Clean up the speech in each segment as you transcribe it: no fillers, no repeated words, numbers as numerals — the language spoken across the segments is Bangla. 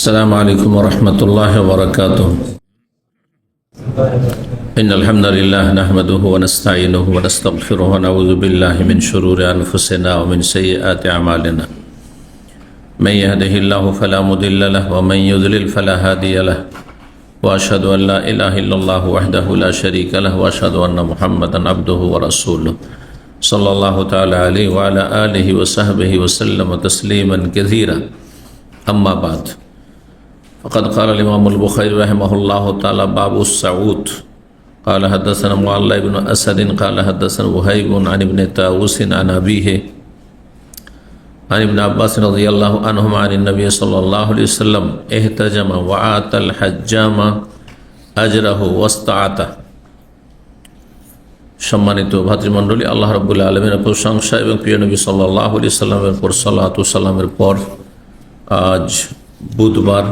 السلام عليكم ورحمة الله وبركاته. إن الحمد لله نحمده ونستعينه ونستغفره ونعوذ بالله من شرور أنفسنا ومن سيئات أعمالنا. من يهده الله فلا مضل له ومن يضلل فلا هادي له وأشهد أن لا إله إلا الله وحده لا شريك له وأشهد أن محمدا عبده ورسوله صلى الله تعالى عليه وعلى آله وصحبه وسلم تسليما كثيرا. أما بعد، فقد قال الإمام البخاري رحمه الله تعالى: باب السعود. قال حدثنا معل بن أسد قال حدثنا وهيب عن ابن طاووس عن أبيه عن ابن عباس رضي الله عنهما عن النبي صلى الله عليه وسلم احتجم وآتى الحجام أجره واستعاته। সম্মানিত ভাতৃমণ্ডলী, আল্লাহ রাব্বুল আলামিনের প্রশংসা এবং প্রিয় নবী সাল্লাল্লাহু আলাইহি সাল্লামের পর সালাতু সালামের পর আজ বুধবার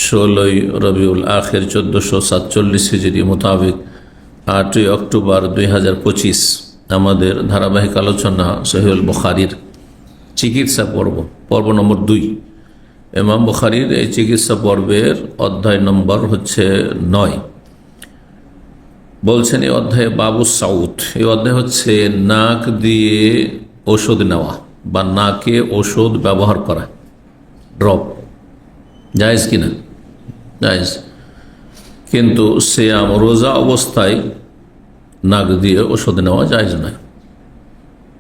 16ই রবিউল আখির 1447 হিজরি মোতাবেক 8ই অক্টোবর 2025 আমাদের ধারাবাহিক আলোচনা সহিহুল বুখারীর চিকিৎসা পর্ব নম্বর 2। ইমাম বুখারীর এই চিকিৎসা পর্বের অধ্যায় নম্বর হচ্ছে 9। বলছেন এই অধ্যায়ে বাবু সাউদ। এই অধ্যায় হচ্ছে নাক দিয়ে ওষুধ নেওয়া বা নাকে ওষুধ ব্যবহার করা, ড্রপ জায়েজ কিনা? জায়েজ, কিন্তু সিয়াম রোজা অবস্থায় নাক দিয়ে ওষুধ নেওয়া জায়েজ নয়।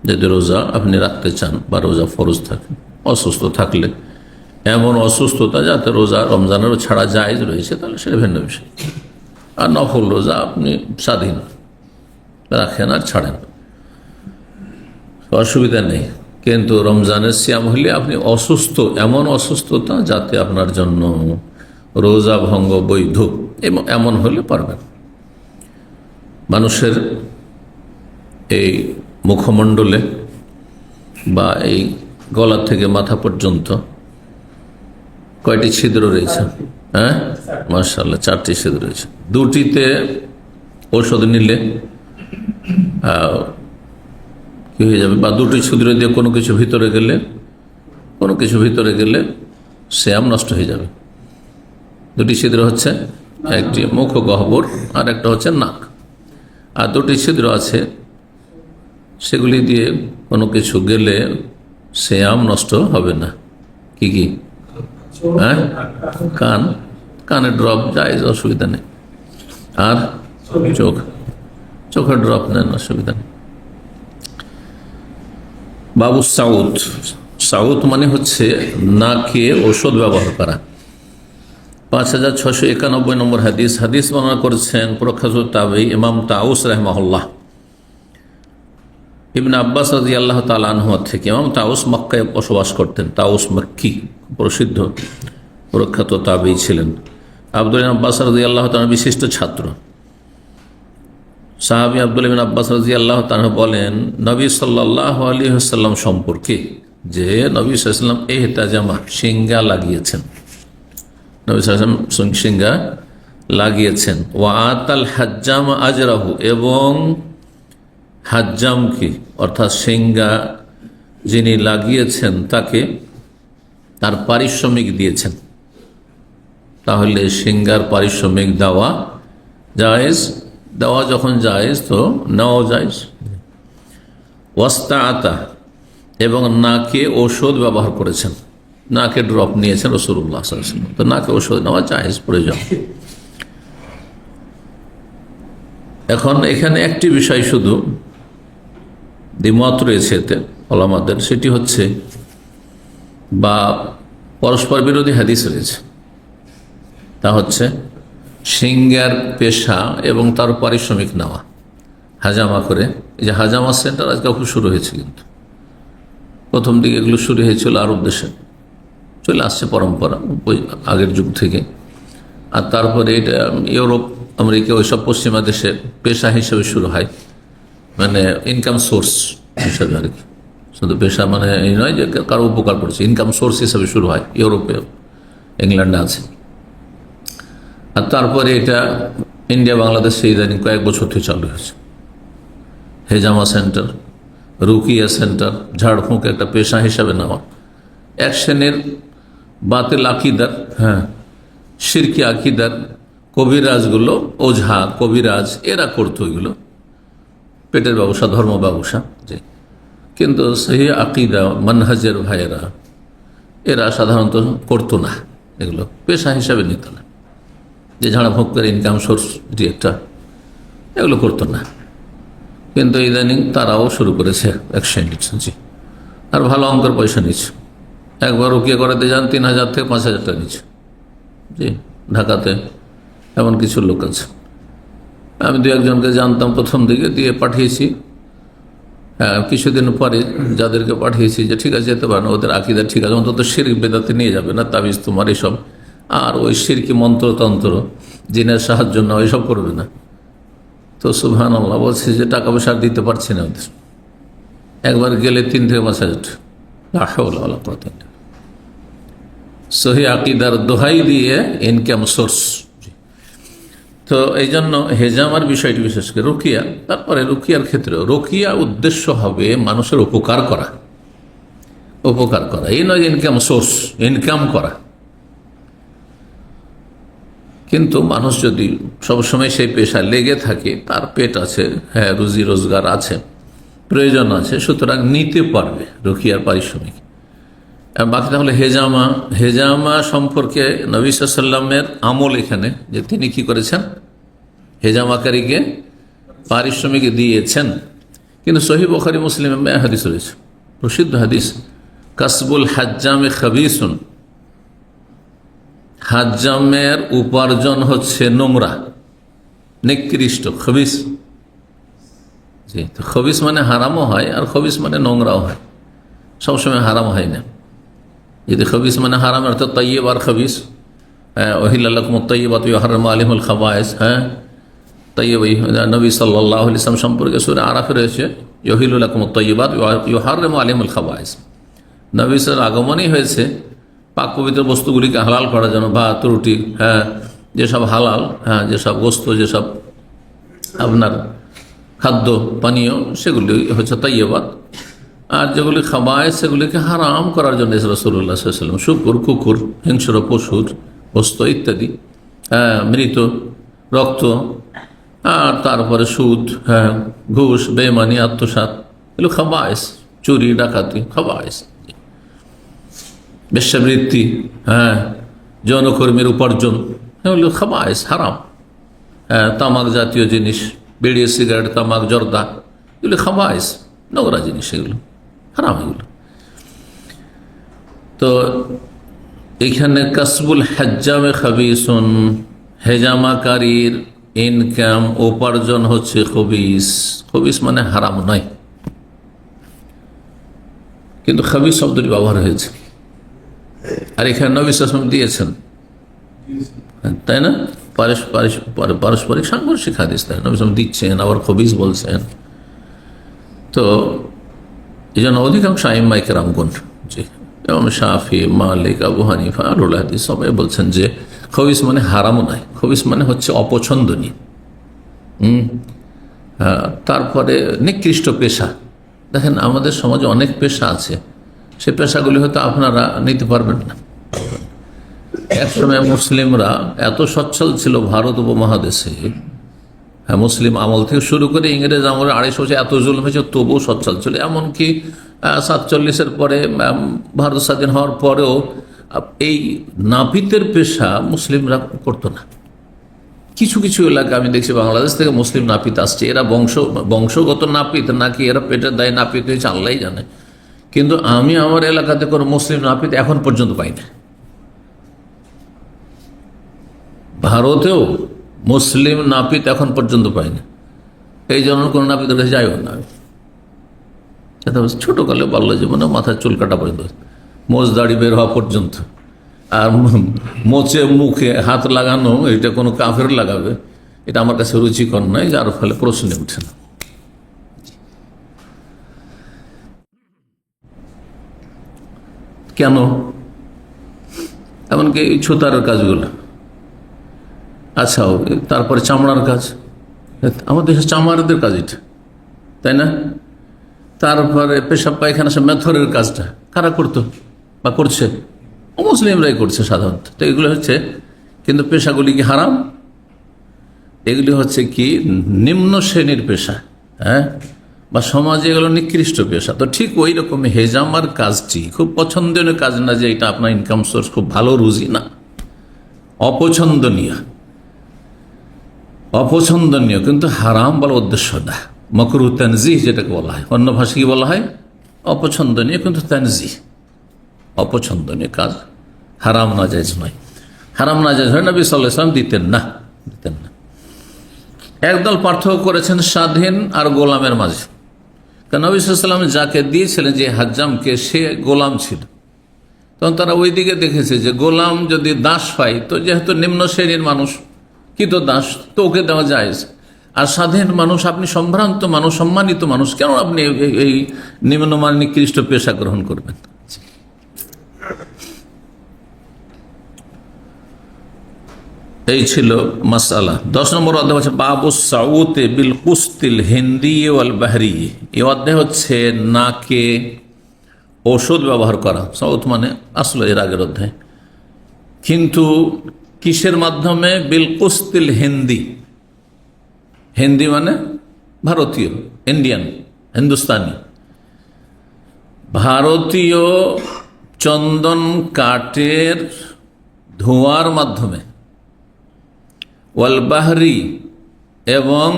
যদি রোজা আপনি রাখতে চান বা রোজা ফরজ থাকে, অসুস্থ থাকলে, এমন অসুস্থতা যাতে রোজা রমজানেরও ছাড়া জায়েজ রয়েছে, তাহলে সেটা ভিন্ন বিষয়। আর নফল রোজা আপনি স্বাধীন, রাখেন আর ছাড়েন, অসুবিধা নেই। কিন্তু রমজানের সিয়াম হলে আপনি অসুস্থ, এমন অসুস্থতা যাতে আপনার জন্য রোজা ভঙ্গ বৈধ, এবং এমন হলে পারবেন। মানুষের এই মুখমণ্ডলে বা এই গলা থেকে মাথা পর্যন্ত কয়টি ছিদ্র রয়েছে? হ্যাঁ, মাশাআল্লাহ, 4টি ছিদ্র রয়েছে। 2টিতে ঔষধ নিলে কি হয়ে যাবে, বা 2টি ছিদ্র দিয়ে কোনো কিছু ভিতরে গেলে সিয়াম নষ্ট হয়ে যাবে। 2টি ছিদ্র হচ্ছে, একটি মুখ গহ্বর আর একটা হচ্ছে নাক। আর 2টি ছিদ্র আছে, সেগুলি দিয়ে কোনো কিছু গেলে সিয়াম নষ্ট হবে না। কি কি? হ্যাঁ, কানের ড্রপ জায়েজ, অসুবিধা নেই। আর চোখের ড্রপ নেন, অসুবিধা নেই। বাবু সাউদ। সাউদ মানে হচ্ছে নাকে ওষুধ ব্যবহার করা। 5691 নম্বর হাদিস বর্ণনা করেছেন প্রখ্যাত তাবেঈ ইমাম তাউস রাহিমাহুল্লাহ। ইবনে আব্বাস রাদিয়াল্লাহু তাআলা আনহু থেকে। ইমাম তাউস মক্কায় বসবাস করতেন। তাউস মক্কি, প্রসিদ্ধ প্রখ্যাত তাবেঈ ছিলেন। আব্দুল্লাহ ইবনে আব্বাস রাদিয়াল্লাহু তাআলা বিশিষ্ট ছাত্র সাহাবী আব্দুল্লাহ ইবনে আব্বাস রাদিয়াল্লাহু তাআলা বলেন, নবী সাল্লাল্লাহু আলাইহি ওয়াসাল্লাম সম্পর্কে, যে নবী সাল্লাল্লাহু আলাইহি ওয়াসাল্লাম ইহতাজামা, সিংহা লাগিয়েছেন। নবী সাল্লাল্লাহু আলাইহি ওয়াসাল্লাম সিংহা লাগিয়েছেন। ওয়া আতাল হাজ্জাম আজরাহু, এবং হাজ্জামকে অর্থাৎ সিংহা যিনি লাগিয়েছেন তাকে তার পারিশ্রমিক দিয়েছেন। তাহলে সিংহার পারিশ্রমিক দেওয়া জায়েজ। দেওয়া যখন জায়েজ, তো নেওয়া জায়েজ। ওয়াস্তাআতা, এবং নাকে ঔষধ ব্যবহার করেছেন, নাকে ড্রপ নিয়েছেন রাসূলুল্লাহ সাল্লাল্লাহু আলাইহি ওয়াসাল্লাম, তো নাকে ঔষধ নেওয়া জায়েজ, প্রয়োজন। এখন এখানে একটি বিষয় শুধু দ্বিমত রয়েছে এতে ওলামাদের, সেটি হচ্ছে, বা পরস্পর বিরোধী হাদিস রয়েছে, তা হচ্ছে সিংহার পেশা এবং তার পারিশ্রমিক নেওয়া, হাজামা করে। এই যে হাজামা সেন্টার আজকাল খুব শুরু হয়েছে, কিন্তু প্রথম দিকে এগুলো শুরু হয়েছিল আরব দেশে, চলে আসছে পরম্পরা ওই আগের যুগ থেকে। আর তারপরে এটা ইউরোপ, আমেরিকা, ওইসব পশ্চিমা দেশে পেশা হিসেবে শুরু হয়, মানে ইনকাম সোর্স হিসেবে আর কি। শুধু পেশা মানে এই নয় যে কারো উপকার করেছে, ইনকাম সোর্স হিসেবে শুরু হয়। ইউরোপে, ইংল্যান্ডে আছে। আর তারপরে এটা ইন্ডিয়া, বাংলাদেশে ইদানিং কয়েক বছর থেকে চালু হয়েছে। হেজামা সেন্টার, রুকিয়া সেন্টার, ঝাড়ফুঁক একটা পেশা হিসাবে নেওয়া। এক শ্রেণীর বাতিল আকিদার, হ্যাঁ, শিরকি আকিদার কবিরাজগুলো, ওঝা কবিরাজ এরা করতো এগুলো, পেটের ব্যবসা, ধর্ম ব্যবসা। জি, কিন্তু সেই আকিদা মানহাজের ভাইয়েরা এরা সাধারণত করতো না, এগুলো পেশা হিসাবে নিত না, যে ঝাড়া ভোগ করে ইনকাম সোর্স এটি একটা, এগুলো করতো না। কিন্তু ইদানিং তারাও শুরু করেছে অ্যাকশন নিচ্ছে। জি, আর ভালো অঙ্কের পয়সা নিচ্ছে। একবার রুকিয়া করাতে যান 3,000 থেকে 5,000 টাকা নিচ্ছে। জি, ঢাকাতে এমন কিছু লোক আছে। আমি দু একজনকে জানতাম প্রথম দিকে, দিয়ে পাঠিয়েছি। হ্যাঁ, কিছুদিন পরে যাদেরকে পাঠিয়েছি যে ঠিক আছে যেতে পারেন, ওদের আকিদা ঠিক আছে, অন্তত শিরক বেদাতে নিয়ে যাবে না, তাবিজ তোমার এসব, আর ওই শিরকি মন্ত্রতন্ত্র, জিনের সাহায্য না, ওইসব করবে না। তো সুবহানাল্লাহ বলছে যে টাকা পয়সা দিতে পারছি না ওদের। একবার গেলে 3 থেকে 5,000 টাকা। সহি আকিদার দোহাই দিয়ে ইনকাম সোর্স। তো এই জন্য হেজামার বিষয়টি বিশেষ করে রুকিয়া, তারপরে রুকিয়ার ক্ষেত্রে রুকিয়া উদ্দেশ্য হবে মানুষের উপকার করা, উপকার করা, এই নয় ইনকাম সোর্স, ইনকাম করা। কিন্তু মানুষ যদি সবসময় সেই পেশায় লেগে থাকে, তার পেট আছে, হ্যাঁ, রুজি রোজগার আছে, প্রয়োজন আছে, সুতরাং নিতে পারবে রুকিয়ার পারিশ্রমিক। বাকি তাহলে হেজামা, হেজামা সম্পর্কে নবী সাল্লাল্লাহু আলাইহি ওয়াসাল্লামের আমল এখানে, যে তিনি কি করেছেন, হেজামাকারীকে পারিশ্রমিক দিয়েছেন। কিন্তু সহিহ বুখারী মুসলিমে হাদিস রয়েছে, প্রসিদ্ধ হাদিস, কাসবুল হাজ্জামে খাবিসুন, হাজ্জামের উপার্জন হচ্ছে নোংরা, নিকৃষ্ট, খবিস। জি, তো খবিস মানে হারামও হয়, আর খবিস মানে নোংরাও হয়, সবসময় হারাম হয় না। যদি খবিস মানে হারাম অর্থ তৈয়ব আর খবিস, ওহিল্লাকুম তৈয়বাত ইউহাররিমু আলাইহিমুল খাবায়েস। হ্যাঁ, তৈয়ব নবী সাল্লাল্লাহু আলাইহি ওয়াসাল্লাম সম্পর্কে সূরা আরাফে রয়েছে, ইউহিল্লাকুম তৈয়বাত ইউহাররিমু আলাইহিমুল খাবায়েস। নবী সাল্লাল্লাহু আগমনই হয়েছে পাক পবিত্র বস্তুগুলিকে হালাল করার জন্য, ভাত রুটি, হ্যাঁ, যেসব হালাল, হ্যাঁ, যেসব গোস্ত, যেসব আপনার খাদ্য পানীয়, সেগুলি হচ্ছে তৈয়বাত। আর যেগুলি খাবায় সেগুলিকে হারাম করার জন্য রাসূলুল্লাহ সাল্লাল্লাহু আলাইহি ওয়াসাল্লাম শুকুর, কুকুর, হিংস্র পশুর গোস্ত ইত্যাদি, হ্যাঁ, মৃত রক্ত, আর তারপরে সুদ, হ্যাঁ, ঘুষ, বেঈমানি, আত্মসাৎ, এগুলো খাবায়েস, চুরি ডাকাতি খাবায়েস, বেশ্যাবৃত্তি, হ্যাঁ, যৌনকর্মীর উপার্জন, এগুলো খাবায়েস, হারাম। হ্যাঁ, তামাক জাতীয় জিনিস, বিড়ি, সিগারেট, তামাক, জর্দা, এগুলো খাবায়েস, নোংরা জিনিস, এগুলো হারাম, এগুলো। তো এখানে কাসবুল হাজ্জামে খাবিসুন, হেজামাকারীর ইনকাম, উপার্জন হচ্ছে খবিস। খবিস মানে হারাম নয়, কিন্তু খবিস শব্দটি ব্যবহার হয়েছে, আর এখানে নবী সাল্লাল্লাহু আলাইহি ওয়াসাল্লাম দিয়েছেন, তাই না? পারস্পরিক সাংঘর্ষিক হাদিস, তাই নবী সাল্লাল্লাহু আলাইহি ওয়াসাল্লাম দিচ্ছেন, আবার খবিস বলছেন। তো এই জন্য অধিকাংশ আইম্মায়ে কেরামগণ, জি, ইমাম শাফি, মালিক, আবু হানিফা, আহলুল হাদিস সবাই বলছেন যে খবিস মানে হারামও নয়, খবিস মানে হচ্ছে অপছন্দনীয়। তারপরে নিকৃষ্ট পেশা। দেখেন আমাদের সমাজে অনেক পেশা আছে, সে পেশাগুলি হয়তো আপনারা নিতে পারবেন না। একসময় মুসলিমরা এত সচ্ছল ছিল ভারত উপমহাদেশে, হ্যাঁ, মুসলিম আমল থেকে শুরু করে ইংরেজ আমলে 250 বছর এত জুলুম হয়েছে, তবুও সচ্ছল ছিল। এমনকি 47-এর পরে, ভারত স্বাধীন হওয়ার পরেও এই নাপিতের পেশা মুসলিমরা করতো না। কিছু কিছু এলাকা আমি দেখছি বাংলাদেশ থেকে মুসলিম নাপিত আসছে, এরা বংশগত নাপিত নাকি এরা পেটের দায়ে নাপিত হয়েছে আল্লাহ জানে, কিন্তু আমি আমার এলাকাতে কোনো মুসলিম নাপিত এখন পর্যন্ত পাই না। ভারতেও মুসলিম নাপিত এখন পর্যন্ত পাই না, এই জন্য কোনো নাপিতের কাছে যাইও না। ছোটকালে বাল্য জীবনে মাথার চুল কাটা পর্যন্ত, মোজ দাড়ি বের হওয়া পর্যন্ত, আর মোচে মুখে হাত লাগানো, এটা কোনো কাফের লাগাবে, এটা আমার কাছে রুচিকর নয়, যার ফলে প্রশ্নে উঠে না। কেন? এমনকি এই ছুতারের কাজগুলো, আচ্ছা, তারপরে চামড়ার কাজ, আমাদের দেশে চামড়াদের কাজ এটা, তাই না? তারপরে পেশাব পায়খানা, সব মেথরের কাজটা কারা করতো বা করছে? অমুসলিমরাই করছে সাধারণত। তো এগুলো হচ্ছে, কিন্তু পেশাগুলি কি হারাম? এগুলি হচ্ছে কি নিম্ন শ্রেণীর পেশা, হ্যাঁ, বা সমাজে এগুলো নিকৃষ্ট পেশা। তো ঠিক ওই রকম হেজামার কাজটি খুব পছন্দনীয় কাজ না, যে এটা আপনার ইনকাম সোর্স, খুব ভালো রুজি না, অপছন্দনীয়, অপছন্দনীয়, কিন্তু হারাম বলা উদ্দেশ্য না। মকরুহ তানজিহ যেটাকে বলা হয়, অন্য ভাষায় কি বলা হয়? অপছন্দনীয়, কিন্তু তানজিহ, অপছন্দনীয় কাজ, হারাম নাজায়েজ নয়। হারাম নাজায়েজ হয় নবী সাল্লাল্লাহু আলাইহি ওয়াসাল্লাম দিতেন না। একদল পার্থক্য করেছেন স্বাধীন আর গোলামের মাঝে। কারণ নবী সাল্লাল্লাহু আলাইহি ওয়াসাল্লাম যাকে দিয়েছিলেন, যে হাজ্জামকে, সে গোলাম ছিল। তখন তারা ওই দিকে দেখেছে যে গোলাম যদি দাস পায়, তো যেহেতু নিম্ন শ্রেণীর মানুষ, কি তো দাস, তো ওকে দেওয়া যায়। আর স্বাধীন মানুষ, আপনি সম্ভ্রান্ত মানুষ, সম্মানিত মানুষ, কেন আপনি এই নিম্নমান নিকৃষ্ট পেশা গ্রহণ করবেন? এই ছিল মাসআলা। 10 নম্বর অধ্যায় হচ্ছে বাবু সাউতে বিল কুস্তিল হিন্দি ওয়াল বাহরি। এই অধ্যায় হচ্ছে নাকে ঔষধ ব্যবহার করা। সাউত মানে আসলে এর আগের অধ্যায়, কিন্তু কিসের মাধ্যমে? বিল কুস্তিল হিন্দি। হিন্দি মানে ভারতীয়, ইন্ডিয়ান, হিন্দুস্তানি। ভারতীয় চন্দন কাঠের ধোঁয়ার মাধ্যমে, ওয়াল বাহরি, এবং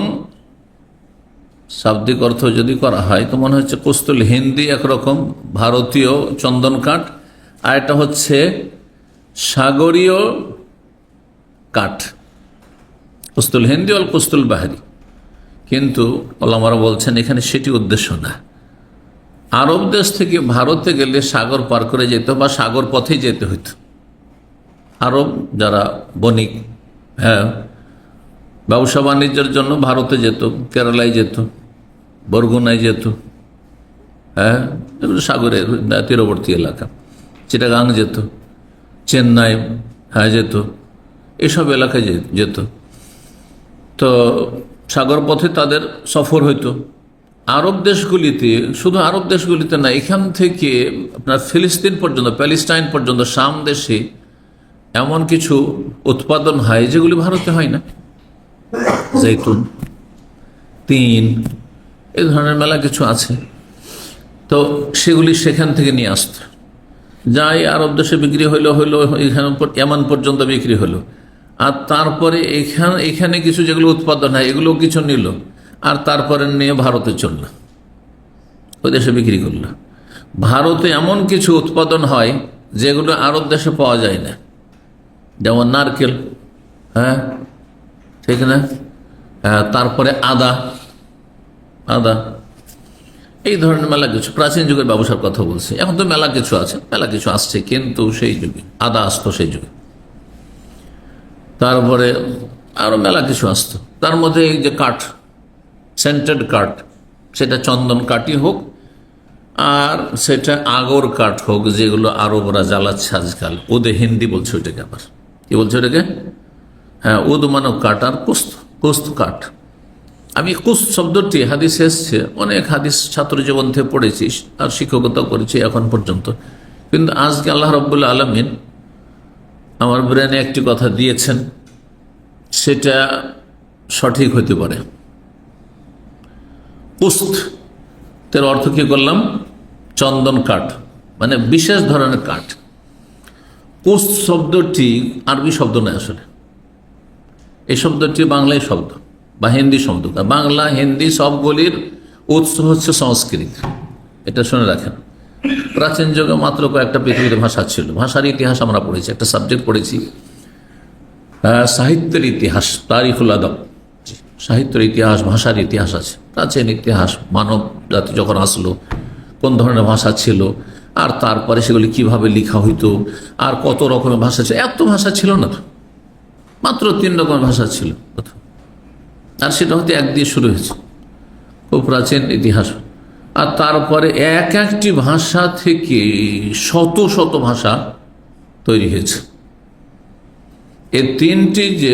শাব্দিক অর্থ যদি করা হয় তো মনে হচ্ছে কুস্তুল হিন্দি একরকম ভারতীয় চন্দন কাঠ, আর এটা হচ্ছে সাগরীয় কাঠ, কুস্তুল হিন্দি ওয়াল কুস্তুল বাহরি। কিন্তু ওলামারা বলছেন এখানে সেটি উদ্দেশ্য না। আরব দেশ থেকে ভারতে গেলে সাগর পার করে যেত, বা সাগর পথেই যেতে হইত। আরব যারা বণিক, হ্যাঁ, ব্যবসা বাণিজ্যের জন্য ভারতে যেত, কেরালায় যেত, বরগুনায় যেত, হ্যাঁ, এগুলো সাগরের তীরবর্তী এলাকা। চিটাগাং যেত, চেন্নাই, হ্যাঁ, যেত, এসব এলাকায় যেত। তো সাগর পথে তাদের সফর হইতো। আরব দেশগুলিতে, শুধু আরব দেশগুলিতে না, এখান থেকে আপনার ফিলিস্তিন পর্যন্ত, প্যালেস্টাইন পর্যন্ত, শাম দেশে এমন কিছু উৎপাদন হয় যেগুলি ভারতে হয় না। জৈতুন, তিন, এই ধরনের মেলা কিছু আছে। তো সেগুলি সেখান থেকে নিয়ে আসত, যাই আরব দেশে বিক্রি হইলো এখানে এমন পর্যন্ত বিক্রি হলো। আর তারপরে এখানে কিছু যেগুলো উৎপাদন হয় এগুলো কিছু নিল, আর তারপরে নিয়ে ভারতে চলল, ওই দেশে বিক্রি করলো। ভারতে এমন কিছু উৎপাদন হয় যেগুলো আরব দেশে পাওয়া যায় না, যেমন নারকেল, হ্যাঁ, ঠিক না, তারপরে আদা, এই ধরনের মেলা কিছু। প্রাচীন যুগের ব্যবসার কথা বলছে, এখন তো মেলা কিছু আছে, মেলা কিছু আসছে, কিন্তু সেই যুগে আদা আসতো, সেই যুগে। তারপরে আরো মেলা কিছু আসতো, তার মধ্যে এই যে কাঠ, সেন্টেড কাঠ, সেটা চন্দন কাঠই হোক, আর সেটা আগর কাঠ হোক, যেগুলো আরবরা জ্বালাচ্ছে আজকাল। ওদে হিন্দি বলছে ওইটাকে, আবার কি বলছে ওটাকে? হ্যাঁ, উদ মানব কাঠ, আর কুস্ত কাঠ। আমি কুস্ত শব্দটি হাদিসে এসছে, অনেক হাদিস ছাত্র জীবন থেকে পড়েছি আর শিক্ষকতা করেছি এখন পর্যন্ত, কিন্তু আজকে আল্লাহ রাব্বুল আলামিন আমার ব্রেনে একটি কথা দিয়েছেন, সেটা সঠিক হতে পারে। কুস্ত এর অর্থ কি করলাম? চন্দন কাঠ, মানে বিশেষ ধরনের কাঠ। কুস্ত শব্দটি আরবি শব্দ নয় আসলে, এই শব্দটি বাংলায় শব্দ বা হিন্দি শব্দ। বাংলা হিন্দি সবগুলির উৎস হচ্ছে সংস্কৃত, এটা শুনে রাখেন। প্রাচীন যুগে মাত্র কয়েকটা পৃথিবীতে ভাষা ছিল। ভাষার ইতিহাস আমরা পড়েছি, একটা সাবজেক্ট পড়েছি, সাহিত্যের ইতিহাস, তারিখুল আদব। সাহিত্যের ইতিহাস, ভাষার ইতিহাস আছে, প্রাচীন ইতিহাস, মানব জাতি যখন আসলো কোন ধরনের ভাষা ছিল, আর তারপরে সেগুলি কিভাবে লেখা হইতো, আর কত রকমের ভাষা ছিল। এত ভাষা ছিল না তো, মাত্র 3 রকমের ভাষা ছিল, আর সেটা হতে এক দিয়ে শুরু হয়েছে, খুব প্রাচীন ইতিহাস। আর তারপরে একটি ভাষা থেকে শত শত ভাষা তৈরি হয়েছে। এই 3টি যে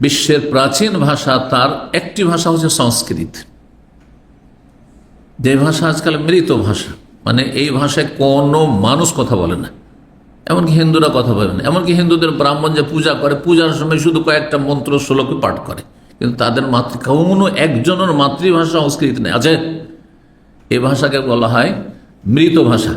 বিশ্বের প্রাচীন ভাষা, তার একটি ভাষা হচ্ছে সংস্কৃত, যে ভাষা আজকাল মৃত ভাষা, মানে এই ভাষায় কোনো মানুষ কথা বলে না, এমনকি হিন্দুরা কথা বলে না। এমনকি হিন্দুদের ব্রাহ্মণ যে পূজা করে, পূজার সময় শুধু কয়েকটা মন্ত্র শ্লোক পাঠ করে, কিন্তু তাদের কোনো একজনের মাতৃভাষা সংস্কৃত নেই। আছে, এই ভাষাকে বলা হয় মৃত ভাষা।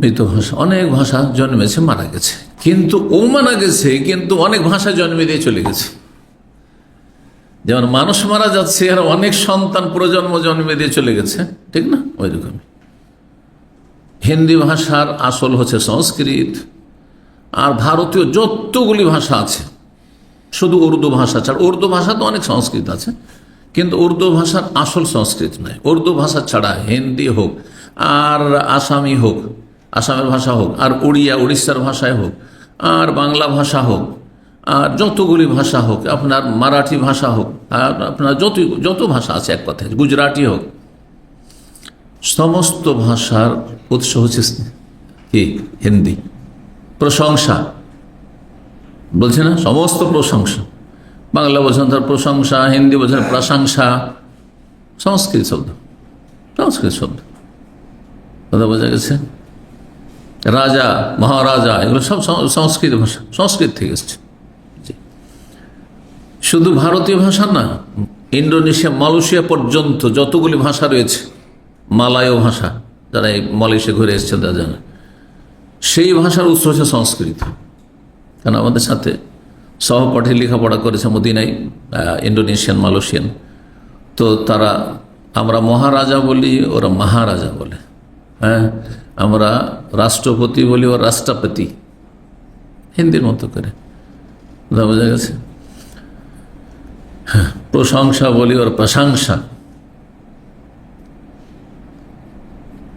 মৃত ভাষা, অনেক ভাষা জন্মেছে, মারা গেছে, কিন্তু ও মারা গেছে, কিন্তু অনেক ভাষা জন্মে দিয়ে চলে গেছে। যেমন মানুষ মারা যাচ্ছে আর অনেক সন্তান প্রজন্ম জন্মে দিয়ে চলে গেছে, ঠিক না? ওই রকমই হিন্দি ভাষার আসল হচ্ছে সংস্কৃত। আর ভারতীয় যতগুলি ভাষা আছে, শুধু উর্দু ভাষা ছাড়া, উর্দু ভাষা তো অনেক সংস্কৃত আছে, কিন্তু উর্দু ভাষার আসল সংস্কৃত নয়। উর্দু ভাষা ছাড়া হিন্দি হোক, আর আসামি হোক, আসামের ভাষা হোক, আর উড়িয়া উড়িষ্যার ভাষায় হোক, আর বাংলা ভাষা হোক, আর যতগুলি ভাষা হোক, আপনার মারাঠি ভাষা হোক, আর আপনার যত ভাষা আছে, এক কথায় গুজরাটি হোক, সমস্ত ভাষার উৎস হচ্ছে কি? হিন্দি। প্রশংসা বলছে না, সমস্ত প্রশংসা। বাংলা বলছেন তার প্রশংসা, হিন্দি বলছেন প্রশংসা, সংস্কৃত শব্দ, সংস্কৃত শব্দ। কথা বোঝা গেছে? রাজা, মহারাজা, এগুলো সব সংস্কৃত ভাষা, সংস্কৃত থেকে এসছে। শুধু ভারতীয় ভাষা না, ইন্দোনেশিয়া, মালয়েশিয়া পর্যন্ত যতগুলি ভাষা রয়েছে, মালয় ভাষা, যারা এই মালয়েশিয়া ঘুরে এসছে তারা জানে, সেই ভাষার উৎস হচ্ছে সংস্কৃত। কারণ আমাদের সাথে সহপাঠী লেখাপড়া করেছে মদিনায়, ইন্দোনেশিয়ান, মালয়েশিয়ান। তো তারা, আমরা মহারাজা বলি, ওরা মহারাজা বলে। হ্যাঁ, আমরা রাষ্ট্রপতি বলি, ওরা রাষ্ট্রপতি, হিন্দির মতো করে। বোঝা গেছে? প্রশংসা বলি, ওর প্রশংসা।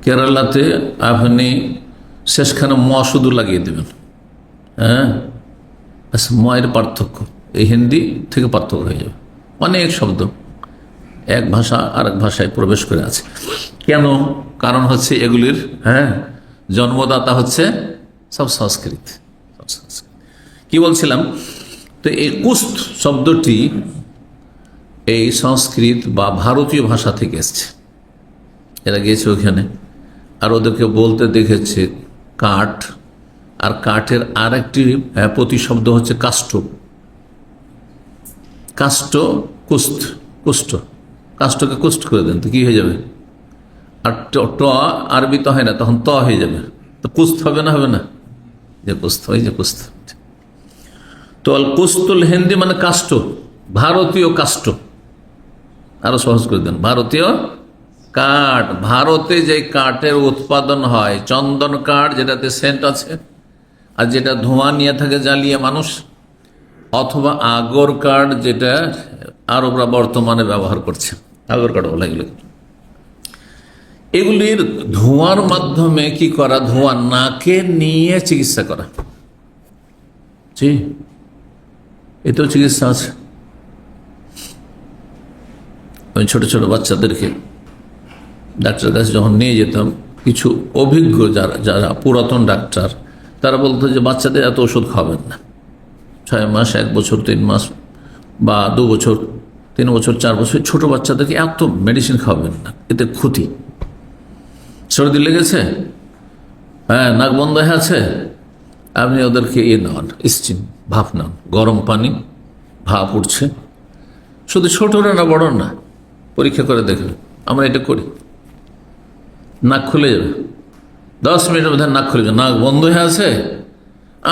কেরালাতে আপনি শেষখানে ম শুধু লাগিয়ে দেবেন। হ্যাঁ, ময়ের পার্থক্য এই হিন্দি থেকে পার্থক্য হয়ে যাবে। অনেক শব্দ এক ভাষা আর এক ভাষায় প্রবেশ করে আছে। কেন? কারণ হচ্ছে এগুলির জন্মদাতা হচ্ছে সব সংস্কৃত। কি বলছিলাম? তো এই কুস্ত শব্দটি এই সংস্কৃত বা ভারতীয় ভাষা থেকে এসছে। এরা গিয়েছে ওখানে, আর ওদেরকে বলতে দেখেছে কাঠ, আর কাঠের আর একটি প্রতিশব্দ হচ্ছে কাষ্ঠ। কাষ্ঠ, কুস্ত, কুষ্ঠ, কাষ্ঠকে কুষ্ঠ করে দেন তো কি হয়ে যাবে? আর ট আরবি তো হয় না, তখন ত হয়ে যাবে, তো কুস্ত হবে না? হবে না? যে কুস্ত, ওই যে কুস্ত। তো আল কুস্তুল হিন্দি মানে কাষ্ঠ, ভারতীয় কাষ্ঠ। আরো সহজ করে দেন, ভারতীয় কাঠ। ভারতে যে কাঠের উৎপাদন হয়, চন্দন কাঠ, যেটাতে সেন্ট আছে, আর যেটা ধোঁয়া নিয়ে থাকে জ্বালিয়ে মানুষ, অথবা আগর কাঠ, যেটা আরবরা বর্তমানে ব্যবহার করছে, আগর কাঠ বলা। এগুলির ধোঁয়ার মাধ্যমে কি করা? ধোঁয়া নাকে নিয়ে চিকিৎসা করা। জি, এতেও চিকিৎসা আছে। আমি ছোট ছোট বাচ্চাদেরকে ডাক্তারের কাছে যখন নিয়ে যেতাম, কিছু অভিজ্ঞ যারা পুরাতন ডাক্তার, তারা বলতো যে বাচ্চাদের এত ওষুধ খাবেন না, 6 মাস, 1 বছর, 3 মাস বা 2 বছর, 3 বছর, 4 বছর ছোট বাচ্চাদেরকে এত মেডিসিন খাবেন না, এতে ক্ষতি। সর্দি লেগেছে, নাক বন্ধ হয়ে আছে, আপনি ওদেরকে নেওয়ান, স্টিম, ভাপ নেন, গরম পানি, ভাপ উঠছে। শুধু ছোটরা না, বড় না, পরীক্ষা করে দেখবেন। আমরা এটা করি, নাক খুলে যাবে, 10 মিনিটের মধ্যে নাক খুলে যাবে, নাক বন্ধ হয়ে আছে,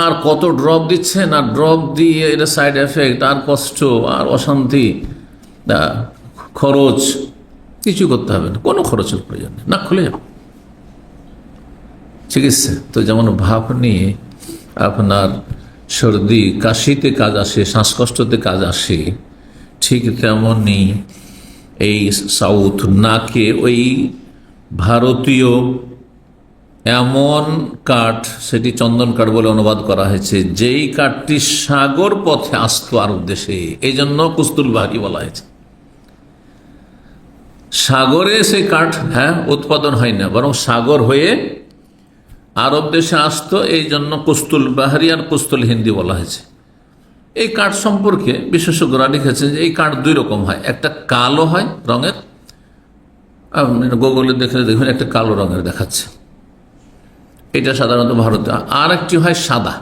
আর কত ড্রপ দিচ্ছেন, আর ড্রপ দিয়ে এটা সাইড এফেক্ট, আর কষ্ট, আর অশান্তি, খরচ, কিছু করতে হবে না, কোনো খরচের প্রয়োজন নেই, নাক খুলে যাবে। চিকিৎসা তো যেমন ভাপ নিয়ে আপনার সর্দি কাশিতে কাজ আসে, শ্বাসকষ্টতে কাজ আসে, ঠিক তেমনি এই সাউথ নাকে ওই ভারতীয় এমন কাঠ, সেটি চন্দন কাঠ বলে অনুবাদ করা হয়েছে, যেই কাঠটি সাগর পথে আসতো আরব দেশে, এই জন্য কুস্তুলবাহী বলা হয়েছে। সাগরে সেই কাঠ উৎপাদন হয় না, বরং সাগর হয়ে আরব দেশে আসতো, এই জন্য কুস্তুল বাহারি আর কুস্তুল হিন্দি বলা হয়েছে। এই কাঠ সম্পর্কে বিশেষজ্ঞরা লিখেছে যে এই কাঠ 2 রকম হয়। একটা কালো হয় রঙের, গুগলে দেখে দেখবেন একটা কালো রঙের দেখাচ্ছে, এটা সাধারণত ভারতে। আর একটি হয় সাদা,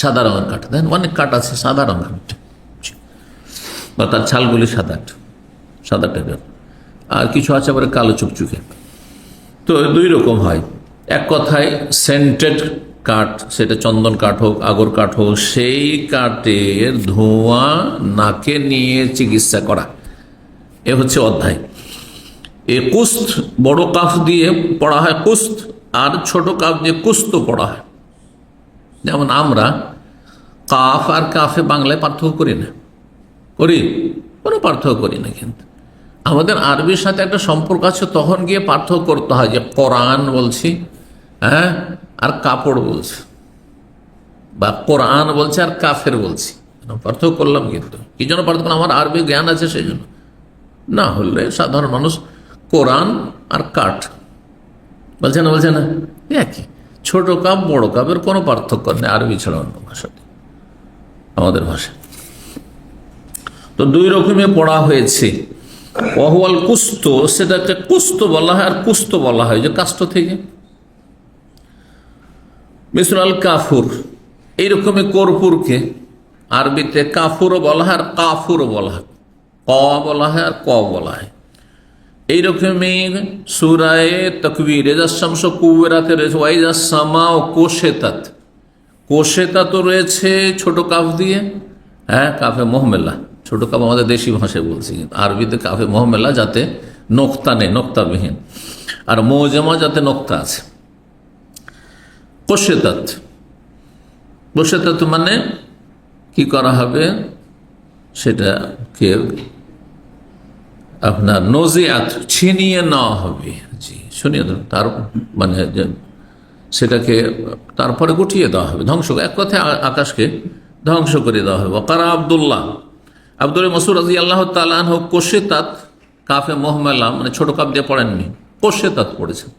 সাদা রঙের কাঠ। দেখেন অনেক কাঠ আছে সাদা রঙের, বা তার ছালগুলি সাদা, সাদা টাইপের। আর কিছু আছে আবার কালো চুকচুকে। তো দুই রকম হয়। এক কথায় সেন্টেড কাঠ, সেটা চন্দন কাঠ হোক, আগর কাঠ হোক, সেই কাঠের ধোঁয়া নাকে নিয়ে চিকিৎসা করা, এ হচ্ছে অধ্যায়। এ কুস্ত বড় কাফ দিয়ে পড়া হয় কুস্ত, আর ছোট কাফ দিয়ে কুস্ত পড়া হয়। যেমন আমরা কাফ আর কাফে বাংলায় পার্থক্য করি না, করি? কোনো পার্থক্য করি না। কিন্তু আমাদের আরবির সাথে একটা সম্পর্ক আছে, তখন গিয়ে পার্থক্য করতে হয় যে কোরআন বলছি, হ্যাঁ, আর কাপড় বলছি, বা কোরআন বলছে আর কাফের বলছি। পার্থক্য করলাম, কিন্তু কি জন্য পার্থক্য? আমার আরবি জ্ঞান আছে সেই জন্য। না হলে সাধারণ মানুষ কোরআন আর কাঠ বলছে না, বলছে না, একই। ছোট কাপ বড় কাপের কোনো পার্থক্য নেই আরবি ছাড়া অন্য ভাষাতে, আমাদের ভাষা। তো দুই রকমে পড়া হয়েছে। ওয়াহুয়াল কুস্ত, সেটাকে কুস্ত বলা হয়, আর কুস্ত বলা হয় যে কাষ্ঠ থেকে। মিসরাল কাফুর, এইরকমে কর্পূরকে আরবিতে কাফুরও বলা হয় আর কাফুরও বলা হয়, ক বলা হয় আর ক বলা হয়। এইরকমই সূরায়ে তাকবীর শামস কুওয়ারাতে রয়েছে ওয়াইজা সামাও কোশেতাত, কোশেতাতও রয়েছে ছোট কাফ দিয়ে, হ্যাঁ, কাফে মোহমেলা, ছোট কাপ আমাদের দেশি ভাষায় বলছি, কিন্তু আরবিতে কাফে মোহমেলা যাতে নোক্তা নেই, নোক্তাবিহীন, আর মোজামা যাতে নোক্তা আছে। কোশেতাত, কোশেতাত মানে কি করা হবে? সেটাকে আপনার নজিয়াত, ছিনিয়ে নেওয়া হবে। জি, শুনিয়ে তার মানে সেটাকে তারপরে গুটিয়ে দেওয়া হবে, ধ্বংস, এক কথায় আকাশকে ধ্বংস করে দেওয়া হবে। কারা আবদুল্লাহ, আব্দুল মাসউদ রাদিয়াল্লাহু তাআলা আনহু কোশেতাত, কাফে মুহমালা মানে ছোট কাপ দিয়ে পড়েননি, কোশেতাত পড়েছেন।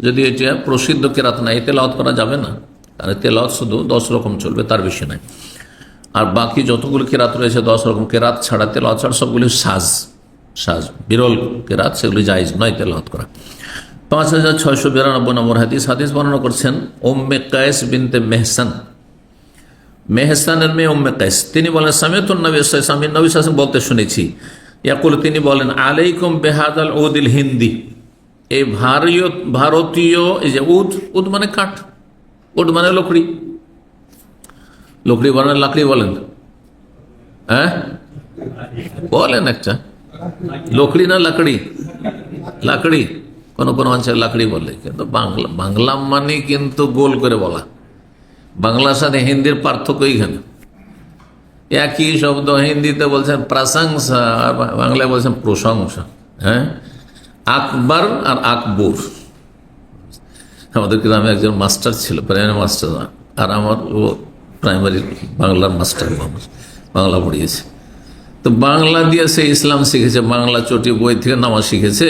যদি এটা প্রসিদ্ধ কেরাত না, তেলাওয়াত করা যাবে না, কারণ তেলাওয়াত শুধু 10 রকম চলবে, তার বেশি নাই। আর বাকি যতগুলো কেরাত রয়েছে 10 রকম কেরাত ছাড়া, তেলাওয়াত ছাড়া সবগুলি সাজ, সাজ বিরল কেরাত, সেগুলি জায়েজ নয় তেলাওয়াত করা। 5692 নম্বর হাদিস, হাদিস বর্ণনা করছেন উম্মে কায়েস বিনতে মেহসান, মেহসানের মেয়ে উম্মে কায়েস। তিনি বলেন সামিতুন নবী সাল্লাল্লাহু আলাইহি ওয়াসাল্লাম, নবী সাল্লাল্লাহু আলাইহি ওয়াসাল্লাম বলতে শুনেছি, ইয়াকুল, তিনি বলেন আলাইকুম বিহাদাল উদিল হিন্দি, এই ভারতীয়, এই যে উদ, উদ মানে কাঠ, উদ মানে লকড়ি, লকড়ি বলেন, লাকড়ি বলেন, হ্যাঁ বলেন একটা, লকড়ি না লাকড়ি? লাকড়ি, কোন কোন অঞ্চলে লাকড়ি বলে, কিন্তু বাংলা মানে কিন্তু গোল করে বলা। বাংলার সাথে হিন্দির পার্থক্য এইখানে, একই শব্দ হিন্দিতে বলছেন প্রশংসা, আর বাংলায় বলছেন প্রশংসা। হ্যাঁ, আকবর আর আকবর। আমাদের গ্রামে একজন মাস্টার ছিল, প্রাইমারি মাস্টার, আর আমার ও প্রাইমারি বাংলার মাস্টার, বাংলা পড়িয়েছে। তো বাংলা দিয়ে সে ইসলাম শিখেছে, বাংলা চটি বই থেকে নামাজ শিখেছে।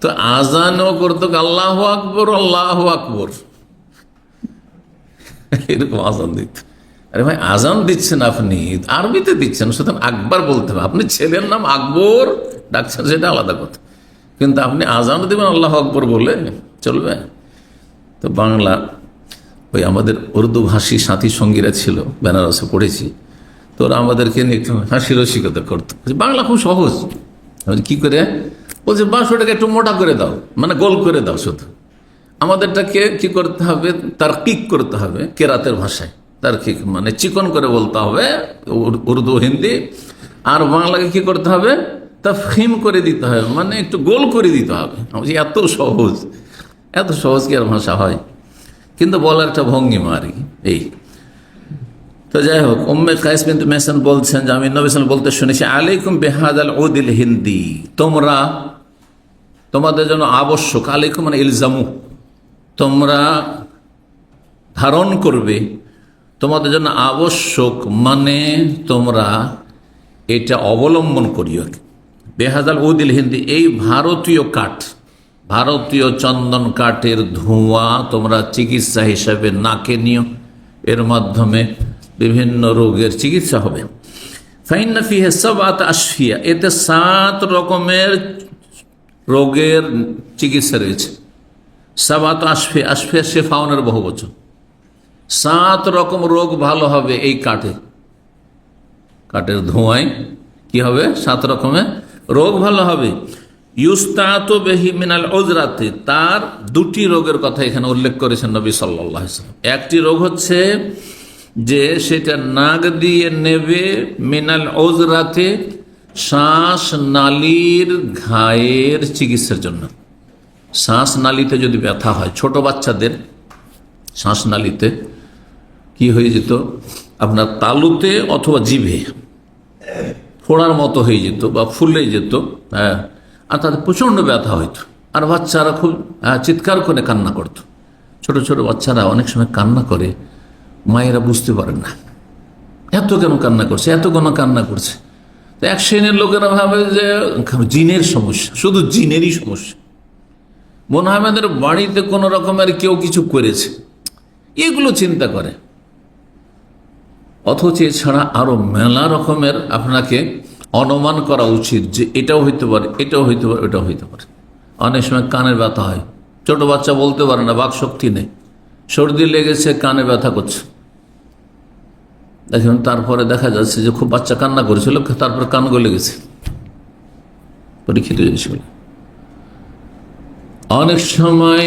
তো আজানও করতো আল্লাহ আকবর, আল্লাহ আকবর, এরকম আজান দিত। আরে ভাই, আজান দিচ্ছেন আপনি, আরবিতে দিচ্ছেন, সুতরাং আকবর বলতে হবে। আপনি ছেলের নাম আকবর ডাকছেন, সেটা আলাদা কথা, কিন্তু আপনি আজান দেবেন আল্লাহ আকবর বলে, চলবে? তো বাংলা, ওই আমাদের উর্দু ভাষী সাথী সঙ্গীরা ছিল, বেনারসে পড়েছি, তো ওরা আমাদেরকে নিয়ে একটু হাসি রসিকতা করতো। বাংলা খুব সহজ, কি করে? বলছে বাস ওটাকে একটু মোটা করে দাও, মানে গোল করে দাও। শুধু আমাদেরটাকে কি করতে হবে? তারকিক করতে হবে, কেরাতের ভাষায় তারকিক মানে চিকন করে বলতে হবে, উর্দু হিন্দি। আর বাংলাকে কি করতে হবে? তাফহিম করে দিতে হবে, মানে একটু গোল করে দিতে হবে। এত সহজ, এত সহজ কি আর ভাষা হয়? কিন্তু বলার একটা ভঙ্গিমা আর কি এই। তো যাই হোক, উম্মে কায়েস বিনতে মেহসান বলছেন যে আমি নবী সাল্লাল্লাহু আলাইহি ওয়াসাল্লাম বলতে শুনেছি, আলাইকুম বিহাদাল উদিল হিন্দি, তোমরা, তোমাদের জন্য আবশ্যক, আলাইকুম মানে ইলজামু, তোমরা ধারণ করবে, তোমাদের জন্য আবশ্যক মানে তোমরা এটা অবলম্বন করিও। বেহাদাল উদিল হিন্দি, এই ভারতীয় কাঠ, ভারতীয় চন্দন কাঠের ধোঁয়া তোমরা চিকিৎসা হিসাবে নাকে নিও, এর মাধ্যমে বিভিন্ন রোগের চিকিৎসা হবে। ফাইন্না ফিহি সাবআত আশফিয়া, এতে 7 রকমের রোগের চিকিৎসা রয়েছে, সাবাত আশফে, আশফে শেফাউনের বহু বচন। 7 রকম রোগ ভালো হবে এই কাঠের ধোঁয়ায়। কি হবে? 7 রকমের রোগ ভালো হবে। ইউস্তাতু বিহি মিনাল উযরাতি, তার 2টি রোগের কথা এখানে উল্লেখ করেছেন নবী সাল্লাল্লাহু আলাইহি ওয়াসাল্লাম। একটি রোগ হচ্ছে যে সেটা নাক দিয়ে নেবে, মিনাল উযরাতি, শ্বাস নালীর ঘায়ের চিকিৎসার জন্য। শ্বাস নালীতে যদি ব্যথা হয়, ছোট বাচ্চাদের শ্বাস নালীতে কি হয়ে যেত, আপনার তালুতে অথবা জিভে ফোড়ার মতো হয়ে যেত বা ফুলে যেত, হ্যাঁ, আর তাদের প্রচণ্ড ব্যথা হইতো, আর বাচ্চারা খুব চিৎকার করে কান্না করত। ছোট ছোট বাচ্চারা অনেক সময় কান্না করে, মায়েরা বুঝতে পারেন না এত কেন কান্না করছে, এত কেন কান্না করছে। তো এক শ্রেণীর লোকেরা ভাবে যে জিনের সমস্যা, শুধু জিনেরই সমস্যা, মনে হয় আমাদের বাড়িতে কোনো রকমের কেউ কিছু করেছে, এগুলো চিন্তা করে। অথচ এছাড়া আরো মেলা রকমের আপনাকে অনুমান করা উচিত যে এটাও হইতে পারে, এটাও হইতে পারে, এটাও হইতে পারে। অনেক সময় কানের ব্যথা হয়, ছোট বাচ্চা বলতে পারে না, বাক শক্তি নেই, সর্দি লেগেছে, কানে ব্যথা করছে। দেখুন, তারপরে দেখা যাচ্ছে যে খুব বাচ্চা কান্না করেছিল, তারপর কান গলে গেছে, পরীক্ষিত জিনিস। অনেক সময়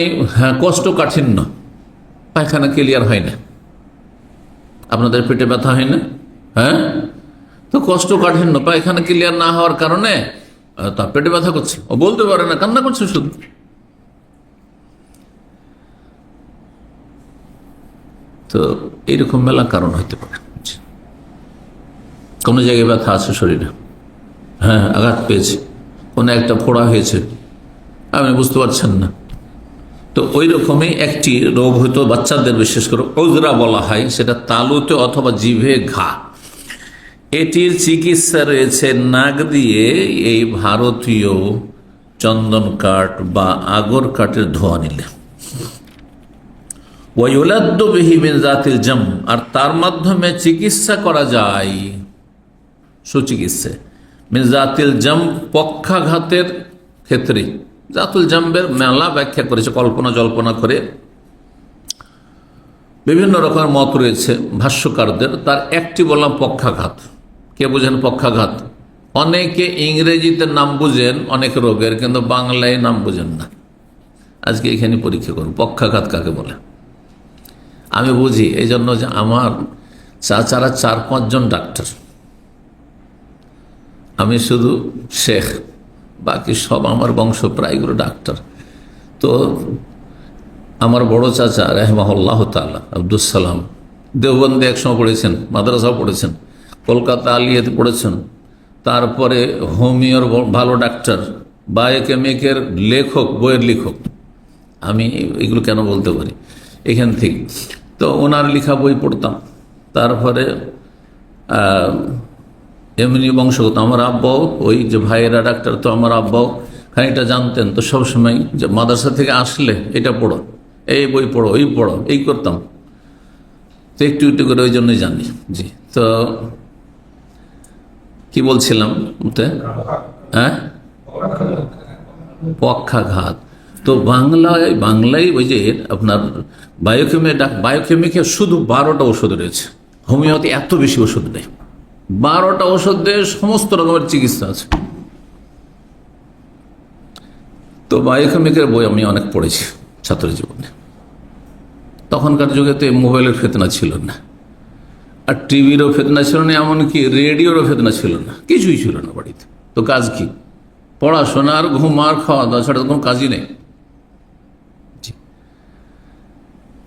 কোষ্ঠকাঠিন্য, পায়খানা ক্লিয়ার হয় না। আপনাদের পেটে ব্যথা হয় না? হ্যাঁ, তো কোষ্ঠকাঠিন্য, পায়খানা ক্লিয়ার না হওয়ার কারণে তার পেটে ব্যথা করছে, ও বলতে পারে না, কান্না করছে শুধু। তো এইরকম মেলা কারণ হইতে পারে। কোনো জায়গায় ব্যথা আছে শরীরে, হ্যাঁ, আঘাত পেয়েছে, কোনো একটা ফোড়া হয়েছে, আপনি বুঝতে পারছেন না। তো ওই রকমই একটি রোগ হয়তো বাচ্চাদের বিশেষ করে উযরা বলা হয়, সেটা তালুতে অথবা জিভে ঘা। এটির চিকিৎসা রয়েছে নাক দিয়ে এই ভারতীয় চন্দন কাঠ বা আগর কাঠের ধোঁয়া নিলে। ওয়ায়ুলাদ্দু বিহি মিন যাতিল জাম, আর তার মাধ্যমে চিকিৎসা করা যায়, সুচিকিৎসা, মিন যাতিল জাম, পক্ষাঘাতের ক্ষেত্রে। জাতুল জাম্বের মেলা ব্যাখ্যা করেছে, কল্পনা জল্পনা করে বিভিন্ন রকমের মত রয়েছে ভাষ্যকারদের। তার একটি বললাম পক্ষাঘাত। কে বুঝেন পক্ষাঘাত? অনেকে ইংরেজিতে নাম বুঝেন অনেক রোগের, কিন্তু বাংলায় নাম বুঝেন না। আজকে এখানে পরীক্ষা করুন পক্ষাঘাত কাকে বলে। আমি বুঝি এই জন্য যে আমার চাচারা 4-5 জন ডাক্তার, আমি শুধু শেখ, বাকি সব আমার বংশ প্রায়গুলো ডাক্তার। তো আমার বড় চাচা রাহিমাহুল্লাহ তাআলা আব্দুস সালাম দেওবন্দে একসময় পড়েছেন, মাদ্রাসাও পড়েছেন, কলকাতা আলিয়াতে পড়েছেন, তারপরে হোমিওর ভালো ডাক্তার, বায়োকেমিকের লেখক, বইয়ের লেখক। আমি এগুলো কেন বলতে পারি এখান থেকে, তো ওনার লেখা বই পড়তাম। তারপরে এমনি বংশগত আমার আব্বাও, ওই যে ভাইয়েরা ডাক্তার, তো আমার আব্বাও খানিকটা জানতেন। তো সবসময় যে মাদ্রাসা থেকে আসলে এটা পড়ো, এই বই পড়ো, এই পড়ো, এই করতাম। তো একটু একটু করে ওই জন্যই জানি। জি, তো কি বলছিলাম? হ্যাঁ, পক্ষাঘাত। তো বাংলায় ওই যে আপনার বায়োকেমিকে শুধু 12টা ওষুধ রয়েছে, হোমিওতে এত বেশি ওষুধ নেই। 12টা ওষুধ দিয়ে সমস্ত রকমের চিকিৎসা আছে। তো বায়োকেমিকের বই আমি অনেক পড়েছি ছাত্র জীবনে। তখনকার যুগে তো মোবাইলের ফেতনা ছিল না, আর টিভিরও ফেতনা ছিল না, এমনকি রেডিওরও ফেতনা ছিল না, কিছুই ছিল না বাড়িতে। তো কাজ কি? পড়াশোনা আর ঘুম আর খাওয়া দাওয়া ছাড়া তো কোনো কাজই নেই।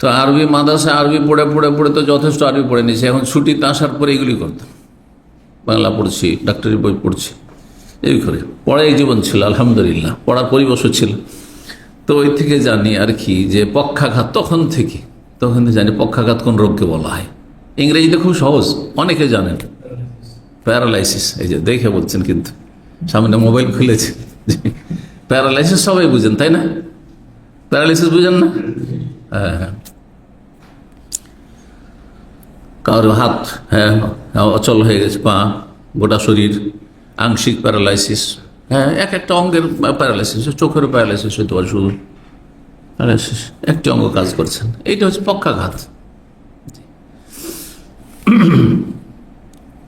তো আরবি মাদ্রাসায় আরবি পড়ে পড়ে পড়ে তো যথেষ্ট আরবি পড়ে নিয়েছি। এখন ছুটিতে আসার পরে এগুলি করতাম, বাংলা পড়ছি, ডাক্তারি বই পড়ছি, এই করে পড়াই জীবন ছিল আলহামদুলিল্লাহ, পড়ার পরিবেশও ছিল। তো ওই থেকে জানি আর কি যে পক্ষাঘাত, তখন থেকে জানি পক্ষাঘাত কোন রোগকে বলা হয়। ইংরেজিতে খুব সহজ, অনেকে জানেন, প্যারালাইসিস। এই যে দেখে বলছেন, কিন্তু সামনে মোবাইল খুলেছে, প্যারালাইসিস সবাই বুঝেন তাই না? প্যারালাইসিস বুঝেন না? হ্যাঁ, কারো হাত অচল হয়ে গেছে, পা, গোটা শরীর, আংশিক প্যারালাইসিস। হ্যাঁ, এক একটা অঙ্গের প্যারালাইসিস, চোখের প্যারালাইসিস হতে পারে শুধু, একটি অঙ্গ কাজ করছেন, এইটা হচ্ছে পক্ষাঘাত।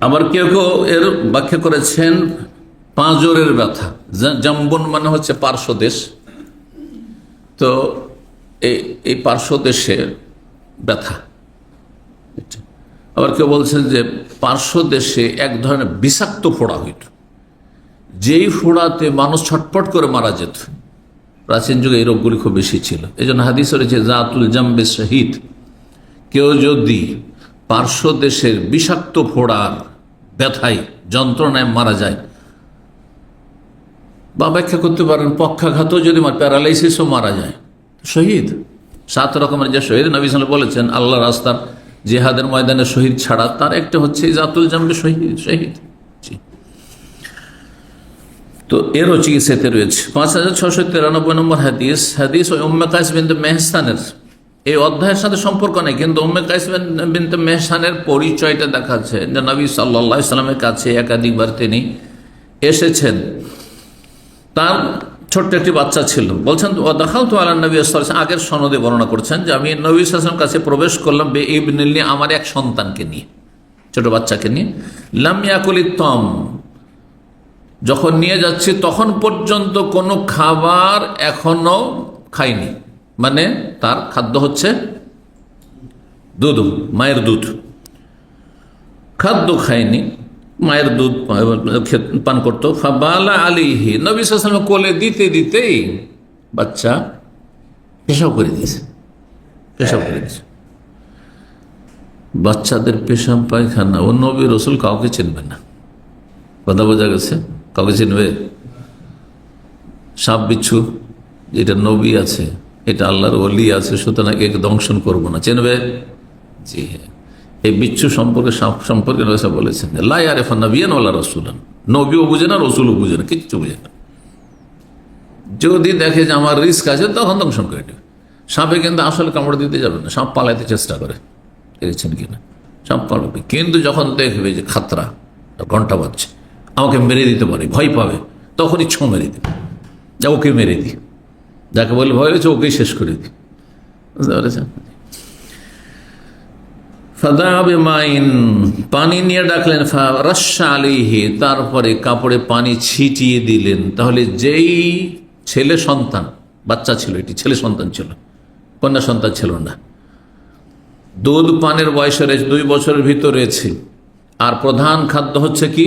আবার কেউ কেউ এর ব্যাখ্যা করেছেন পাঁজরের ব্যথা, জাম্বন মানে হচ্ছে পার্শ্বদেশ, তো এই পার্শ্বদেশের ব্যথা। আবার কেউ বলছেন যে পার্শ্বদেশে এক ধরনের বিষাক্ত ফোড়া হইত, যেই ফোড়াতে মানুষ ছটপট করে মারা যেত। প্রাচীন যুগে এই রোগগুলি খুব বেশি ছিল। এই জন্য হাদিস রয়েছে জাতুল জাম্বে শহীদ, কেউ যদি পার্শ্বদেশের বিষাক্ত ফোড়ার ব্যথায় যন্ত্রণায় মারা যায়, বা ব্যাখ্যা করতে পারেন পক্ষাঘাতও যদি প্যারালাইসিসও মারা যায়, শহীদ। 7 রকমের যে শহীদ নবী সাল্লাল্লাহু আলাইহি ওয়াসাল্লাম বলেছেন, আল্লাহ রাস্তার জিহাদের ময়দানে শহীদ ছাড়া তার একটা হচ্ছে জাতুল জাম্বে শহীদ। তো এরও চিকিৎসাতে রয়েছে। 5693 নম্বর হাদিস ওই উম্মে কায়েস বিনতে মেহসানের, এই অধ্যায়ের সাথে সম্পর্ক নেই, কিন্তু উম্মে কায়েস বিনতে মেহসানের পরিচয়টা দেখাচ্ছে যে নবী সাল্লাল্লাহু আলাইহি ওয়াসাল্লামের কাছে একাধিকবার তিনি এসেছেন। তার ছোট্ট একটি বাচ্চা ছিল। বলছেন দাখালতু আলা নবী সাল্লাল্লাহু আলাইহি ওয়াসাল্লাম, আগের সনদে বর্ণনা করছেন যে আমি নবী সাল্লাল্লাহু আলাইহি ওয়াসাল্লামের কাছে প্রবেশ করলাম বে ইবনিল্লি, আমার এক সন্তানকে নিয়ে, ছোট বাচ্চাকে নিয়ে। লাম ইয়াকুলিত তাম, যখন নিয়ে যাচ্ছি তখন পর্যন্ত কোনো খাবার এখনো খাইনি, মানে তার খাদ্য হচ্ছে দুধ, মায়ের দুধ, খাদ্য খায়নি, মায়ের দুধ পান করতো। ফাবালা আলিহি, নবী সাল্লাল্লাহু আলাইহি ওয়াসাল্লাম কোলে দিতে দিতেই বাচ্চা পেশাব করে দিয়েছে। বাচ্চাদের পেশাব পায়খানা ও নবী রসুল কাউকে চিনবে না, কথা বোঝা গেছে? কাউকে চিনবে? সাপ বিচ্ছু, এটা নবী আছে, এটা আল্লাহর ওলি আছে, সুতরাং একে দংশন করবো না, চিনবে? জি হ্যাঁ। এই বিচ্ছু সম্পর্কে, সাপ সম্পর্কে বলেছেন লা ইয়ারিফুন নাবিয়ান ওয়ালা রাসূলান, নবীও বুঝে না, রসুলও বুঝে না, কিচ্ছু বুঝে না। যদি দেখে যে আমার রিস্ক আছে তখন দংশন করে দেবে। সাপে কিন্তু আসলে কামড় দিতে যাবে না, সাপ পালাইতে চেষ্টা করে, দেখেছেন কিনা? সাপ পালাবে, কিন্তু যখন দেখবে যে খাতরা, ঘন্টা বাজছে, আমাকে মেরে দিতে পারে, ভয় পাবে, তখনই ছো মেরে দিবে, যা ওকে মেরে দিই, যাকে বলে ভয় হয়েছে ওকেই শেষ করে দিই, বুঝতে পেরেছেন? পানি নিয়ে ডাকলেন, রাশা আলাইহি, তারপরে কাপড়ে পানি ছিটিয়ে দিলেন। তাহলে যেই ছেলে সন্তান, বাচ্চা ছিল, এটি ছেলে সন্তান ছিল, কন্যা সন্তান ছিল না, দুধ পানের বয়সে রয়েছে, 2 বছরের ভিতরে রয়েছে, আর প্রধান খাদ্য হচ্ছে কি?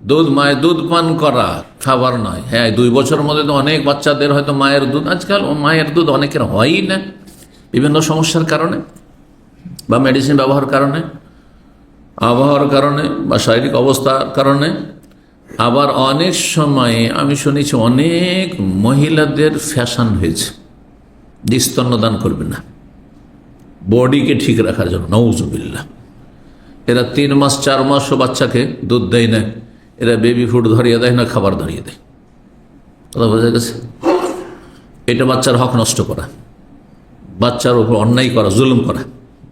দুধ, মায়ের দুধ পান করা, খাবার নয়। হ্যাঁ, 2 বছরের মধ্যে তো অনেক বাচ্চাদের হয়তো মায়ের দুধ, আজকাল মায়ের দুধ অনেকের হয়ই না, বিভিন্ন সমস্যার কারণে, বা মেডিসিন ব্যবহার কারণে, আবহাওয়ার কারণে, বা শারীরিক অবস্থার কারণে। আবার অনেক সময়ে আমি শুনেছি অনেক মহিলাদের ফ্যাশন হয়েছে যে স্তন্যদান করবে না, বডিকে ঠিক রাখার জন্য, নাউজুবিল্লাহ। এরা 3 মাস 4 মাসও বাচ্চাকে দুধ দেয় না, এরা বেবি ফুড ধরিয়ে দেয় না, খাবার ধরিয়ে দেয়, কথা বোঝা গেছে? এটা বাচ্চার হক নষ্ট করা, বাচ্চার উপর অন্যায় করা, জুলুম করা।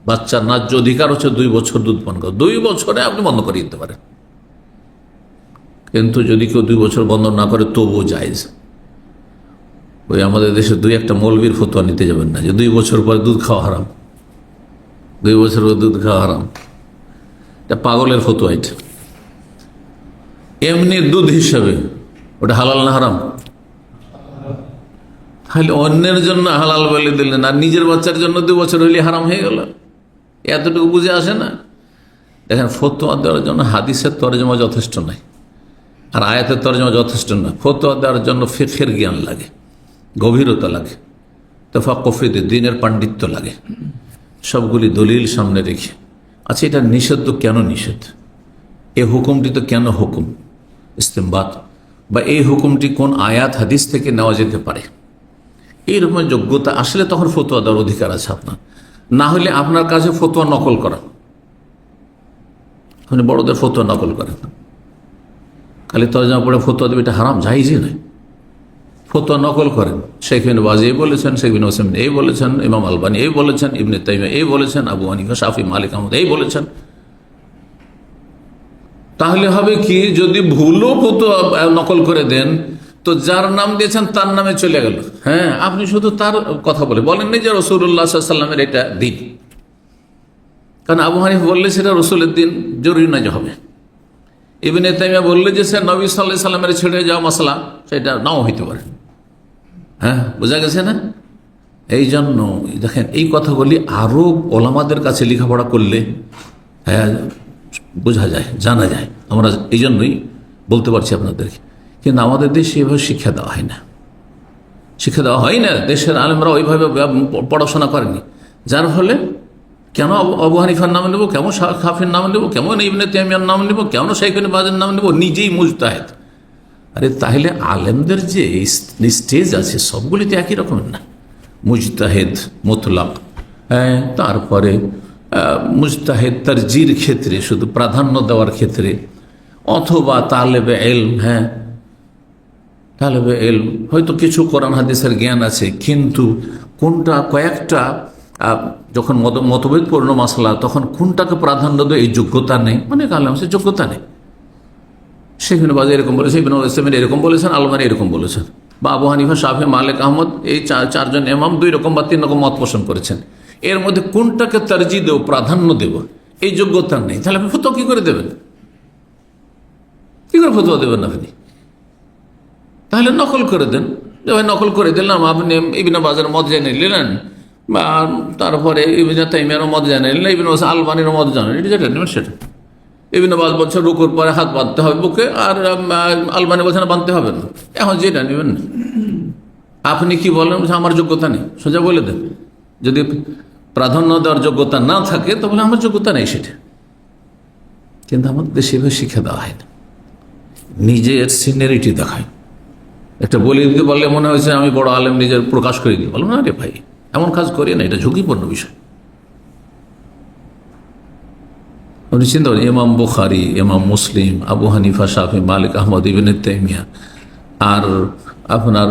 বাচ্চার ন্যায্য অধিকার হচ্ছে 2 বছর দুধ পান করা, 2 বছরে আপনি বন্ধ করে দিতে পারেন, কিন্তু যদি কেউ 2 বছর বন্ধ না করে তবুও জায়েজ। ওই আমাদের দেশে 2-1 মৌলবীর ফতোয়া নিতে যাবেন না যে 2 বছর পরে দুধ খাওয়া হারাম, 2 বছর পরে দুধ খাওয়া হারাম, এটা পাগলের ফতোয়া। এটা এমনি দুধ হিসাবে ওটা হালাল না হারাম? তাহলে অন্যের জন্য হালাল বলে দিলেন, আর নিজের বাচ্চার জন্য 2 বছর হইলে হারাম হয়ে গেল, এতটুকু বুঝে আসে না? দেখেন, ফতোয়া দেওয়ার জন্য হাদিসের তরজমা যথেষ্ট নয়, আর আয়াতের তরজমা যথেষ্ট নয়। ফতোয়া দেওয়ার জন্য ফিকহের জ্ঞান লাগে, গভীরতা লাগে, তাফাক্কুফে দ্বীনের পাণ্ডিত্য লাগে, সবগুলি দলিল সামনে রেখে। আচ্ছা, এটা নিষেধ কেন নিষেধ? এই হুকুমটি তো কেন হুকুম? ইস্তেমবাত, বা এই হুকুমটি কোন আয়াত হাদিস থেকে নেওয়া যেতে পারে, এইরকম যোগ্যতা আসলে তখন ফতোয়া দেওয়ার অধিকার আছে আপনার। না হলে আপনার কাছে ফতোয়া নকল করা, আপনি বড়দের ফতোয়া নকল করেন, খালি তরজমা পড়ে ফতোয়া দেবে, এটা হারাম, জায়েজই নয়। ফতোয়া নকল করেন, শেখ বিন বাজ এই বলেছেন, শেখ বিন ওসাইমিন এই বলেছেন, ইমাম আলবানী এই বলেছেন, ইবনে তাইমিয়া এই বলেছেন, আবু হানিফা, শাফি, মালিক, আহমদ এই বলেছেন। তাহলে হবে কি, যদি ভুলও ফতোয়া নকল করে দেন, তো যার নাম দিয়েছেন তার নামে চলে গেল। হ্যাঁ, আপনি শুধু তার কথা বলেননি যে রাসূলুল্লাহ সাল্লাল্লাহু আলাইহি ওয়াসাল্লামের এটা দিন, কারণ আবু হানিফা বললে সেটা রসুলের দিন, জরুরি না যে হবে। ইবনে তাইমিয়া বললে যে সে নবী সাল্লাল্লাহু আলাইহি ওয়াসাল্লামের ছেড়ে যাওয়া মাসলা, সেটা নাও হইতে পারে। হ্যাঁ, বোঝা গেছে না? এই জন্য দেখেন, এই কথাগুলি আরো ওলামাদের কাছে লেখাপড়া করলে হ্যাঁ বোঝা যায়, জানা যায়। আমরা এই জন্যই বলতে পারছি আপনাদেরকে, কিন্তু আমাদের দেশে এভাবে শিক্ষা দেওয়া হয় না, শিক্ষা দেওয়া হয় না। দেশের আলেমরা ওইভাবে পড়াশোনা করেনি, যার ফলে কেন আবু হানিফার নাম নেব, কেমন শাফির নাম নেব, কেমন ইবনে তাইমিয়ার নাম নেব, কেমন শাইখ ইবনে বাজের নাম নেব, নিজেই মুজতাহিদ। আরে তাহলে আলেমদের যে স্টেজ আছে সবগুলি তো একই রকমের না। মুজতাহিদ মুতলাক, হ্যাঁ, তারপরে মুজতাহিদ তারজির ক্ষেত্রে, শুধু প্রাধান্য দেওয়ার ক্ষেত্রে, অথবা তালেবে ইলম। হ্যাঁ, তালেবে ইলম হয়তো কিছু কোরআন হাদিসের জ্ঞান আছে, কিন্তু কোনটা কয়েকটা যখন মতভেদপূর্ণ মাসলা, তখন কোনটাকে প্রাধান্য দেয় এই যোগ্যতা নেই। মানে আলেম সে যোগ্যতা নেই। সেখানে বাজে এরকম বলেছে, ইবনে উসাইমিন এরকম বলেছেন, আলবানী এরকম বলেছেন, বা আবু হানিফা, শাফি, মালিক, আহমদ, এই চারজন ইমাম 2 রকম বা 3 রকম মত পোষণ করেছেন। এর মধ্যে কোনটাকে তারজি দেব, প্রাধান্য দেব, এই যোগ্যতা নেই। তাহলে আপনি ফতোয়া কি করে দেবেন? কি করে ফতোয়া দেবেন আপনি? তাহলে নকল করে দেন, যে ভাই নকল করে দিলাম, আপনি ইবনে বাজের মত জেনে নিলেন, বা তারপরে ইবনে তাইমিয়ার মত জেনে নিলেন, ইবনে আলবানীর মত জানেন, এটা যেটা নেবেন সেটা। ইবনে বাজ বলছে রুকুর পরে হাত বাঁধতে হবে বুকে, আর আলবানী বলছে না, বাঁধতে হবে না। এখন যেটা নেবেন না। আপনি কি বলেন? আমার যোগ্যতা নেই, সোজা বলে দেন। যদি প্রাধান্য দেওয়ার যোগ্যতা না থাকে তাহলে আমার যোগ্যতা নেই সেটা। কিন্তু আমাদের দেশে এভাবে শিক্ষা দেওয়া হয় না, নিজের সিনিয়রিটি দেখায়। একটা বলে দিতে বললে মনে হয়েছে আমি বড় আলেম, নিজের প্রকাশ করে দিই। বলবো না রে ভাই, এমন কাজ করি না, এটা ঝুঁকিপূর্ণ বিষয়। আপনি চিন্তা করেন, ইমাম বুখারী, ইমাম মুসলিম, আবু হানিফা, শাফি, মালিক, আহমদ, ইবনে তাইমিয়া, আর আপনার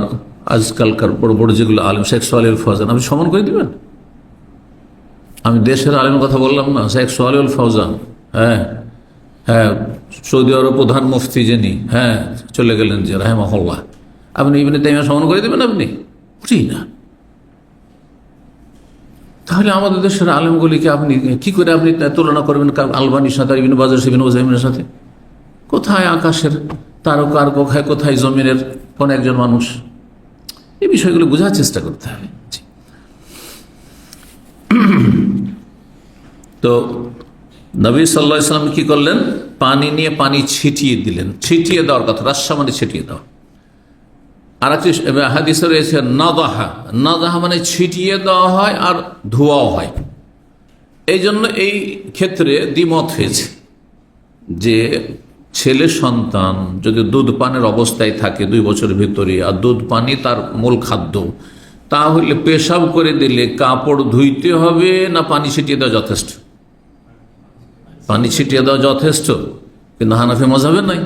আজকালকার বড় বড় যেগুলো আলেম, শেখ সালেহুল ফৌজান, আপনি সমান করে দিবেন? আমি দেশের আলেমের কথা বললাম না, শেখ সালেহুল ফৌজান, হ্যাঁ হ্যাঁ, সৌদি আরব প্রধান মুফতি যিনি, হ্যাঁ চলে গেলেন যে রাহিমাহুল্লাহ, আপনি ইবনে তাইমিয়া সমান করে দেবেন? আপনি বুঝি না। তাহলে আমাদের দেশের আলেমগুলিকে আপনি কি করে আপনি তুলনা করবেন আলবানীর সাথে, ইবনে বাজের, ইবনে উসাইমিনের সাথে? কোথায় আকাশের তারকার, কোথায় জমিনের কোন একজন মানুষ? এই বিষয়গুলো বোঝার চেষ্টা করতে হবে। তো নবী সাল্লাল্লাহু আলাইহি ওয়াসাল্লাম কি করলেন? পানি নিয়ে পানি ছিটিয়ে দিলেন। ছিটিয়ে দেওয়ার কথা, রাস্সা মানে ছিটিয়ে দেওয়া। আর একটি হাদিসে রয়েছে নাদাহা। নাদাহা মানে ছিটিয়ে দেওয়া হয় আর ধোয়াও হয়। এই জন্য এই ক্ষেত্রে দ্বিমত হয়েছে যে ছেলে সন্তান যদি দুধ পানের অবস্থায় থাকে 2 বছরের ভিতরে, আর দুধ পানি তার মূল খাদ্য, তাহলে পেশাব করে দিলে কাপড় ধুইতে হবে না পানি ছিটিয়ে দেওয়া যথেষ্ট? পানি ছিটিয়ে দেওয়া যথেষ্ট, কিন্তু হানাফি মাযহাবে নাই।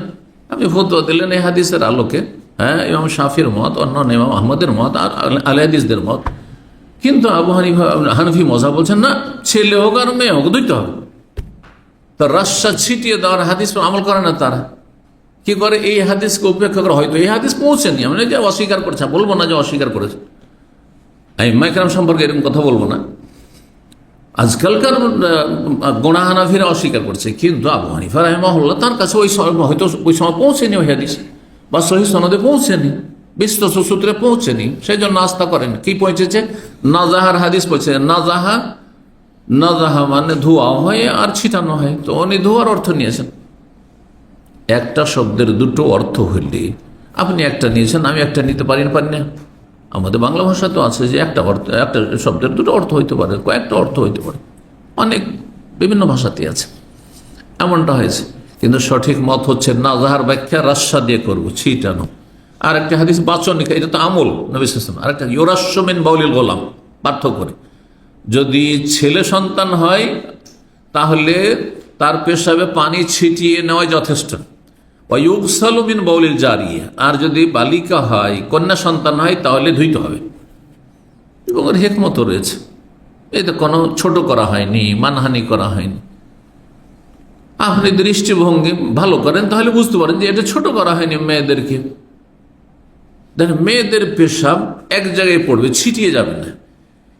আপনি ফতোয়া দিলেন এই হাদিসের আলোকে, হ্যাঁ, ইমাম শাফির মত, অন্যান্য ইমাম আহমদের মত, আর আহলে হাদিসদের মত। কিন্তু আবু হানিফা, হানাফি মাযহাব বলছেন না, ছেলে হোক আর মেয়ে হোক ধুইতে হবে। তো রাস্সা ছিটিয়ে দেওয়ার হাদিস আমল করে না তারা। কি করে? এই হাদিসকে উপেক্ষা করে, হয়তো এই হাদিস পৌঁছেনি, আমি যে অস্বীকার করছে, বলবো না যে অস্বীকার করেছে, আমি মাইকরাম সম্পর্কে এরকম কথা বলবো না। আজকালকার গোনা হানাফিরা অস্বীকার করছে, কিন্তু আবু হানিফা রাহিমাহুল্লাহ তার কাছে হয়তো ওই সময় পৌঁছেনি ওই হাদিস, বা সহিহ সনদে পৌঁছেনি, বিশ্বস্ত সূত্রে পৌঁছেনি, সেই জন্য আস্থা করেন। কি পৌঁছেছে? নাজাহার হাদিস পৌঁছে। নাজাহা মানে ধোয়া হয় আর ছিটানো হয়। তো উনি ধোয়ার অর্থ নিয়েছেন। একটা শব্দের 2টো অর্থ হইলে আপনি একটা নিয়েছেন, আমি একটা নিতে পারি না? আমাদের বাংলা ভাষা তো আছে যে একটা শব্দের 2টো অর্থ হইতে পারে, কয়েকটা অর্থ হইতে পারে, অনেক বিভিন্ন ভাষাতে আছে, এমনটা হয়েছে। কিন্তু সঠিক মত হচ্ছে নাজাহার ব্যাখ্যা রাস্সা দিয়ে করবো, ছিটানো। আর একটা হাদিস বাচনিক, এটা তো আমল নবী সাল্লাল্লাহু আলাইহি ওয়াসাল্লাম। আর একটা ইউরাশ্শু মিন বাউলিল গোলাম, পার্থক্য করে। যদি ছেলে সন্তান হয় তাহলে তার পেশাবে পানি ছিটিয়ে নেওয়া যথেষ্ট। ওয়ায়ুগসালু মিন বাউলিল জারিয়া, আর যদি বালিকা হয়, কন্যা সন্তান হয়, তাহলে ধুইতে হবে। এবং এর হিকমত রয়েছে, এতে কোনো ছোট করা হয়নি, মানহানি করা হয়নি। আপনি দৃষ্টিভঙ্গি ভালো করেন তাহলে বুঝতে পারেন যে এটা ছোট করা হয়নি মেয়েদেরকে, দেখেন মেয়েদের পেশাব এক জায়গায় পড়বে, ছিটিয়ে যাবে না,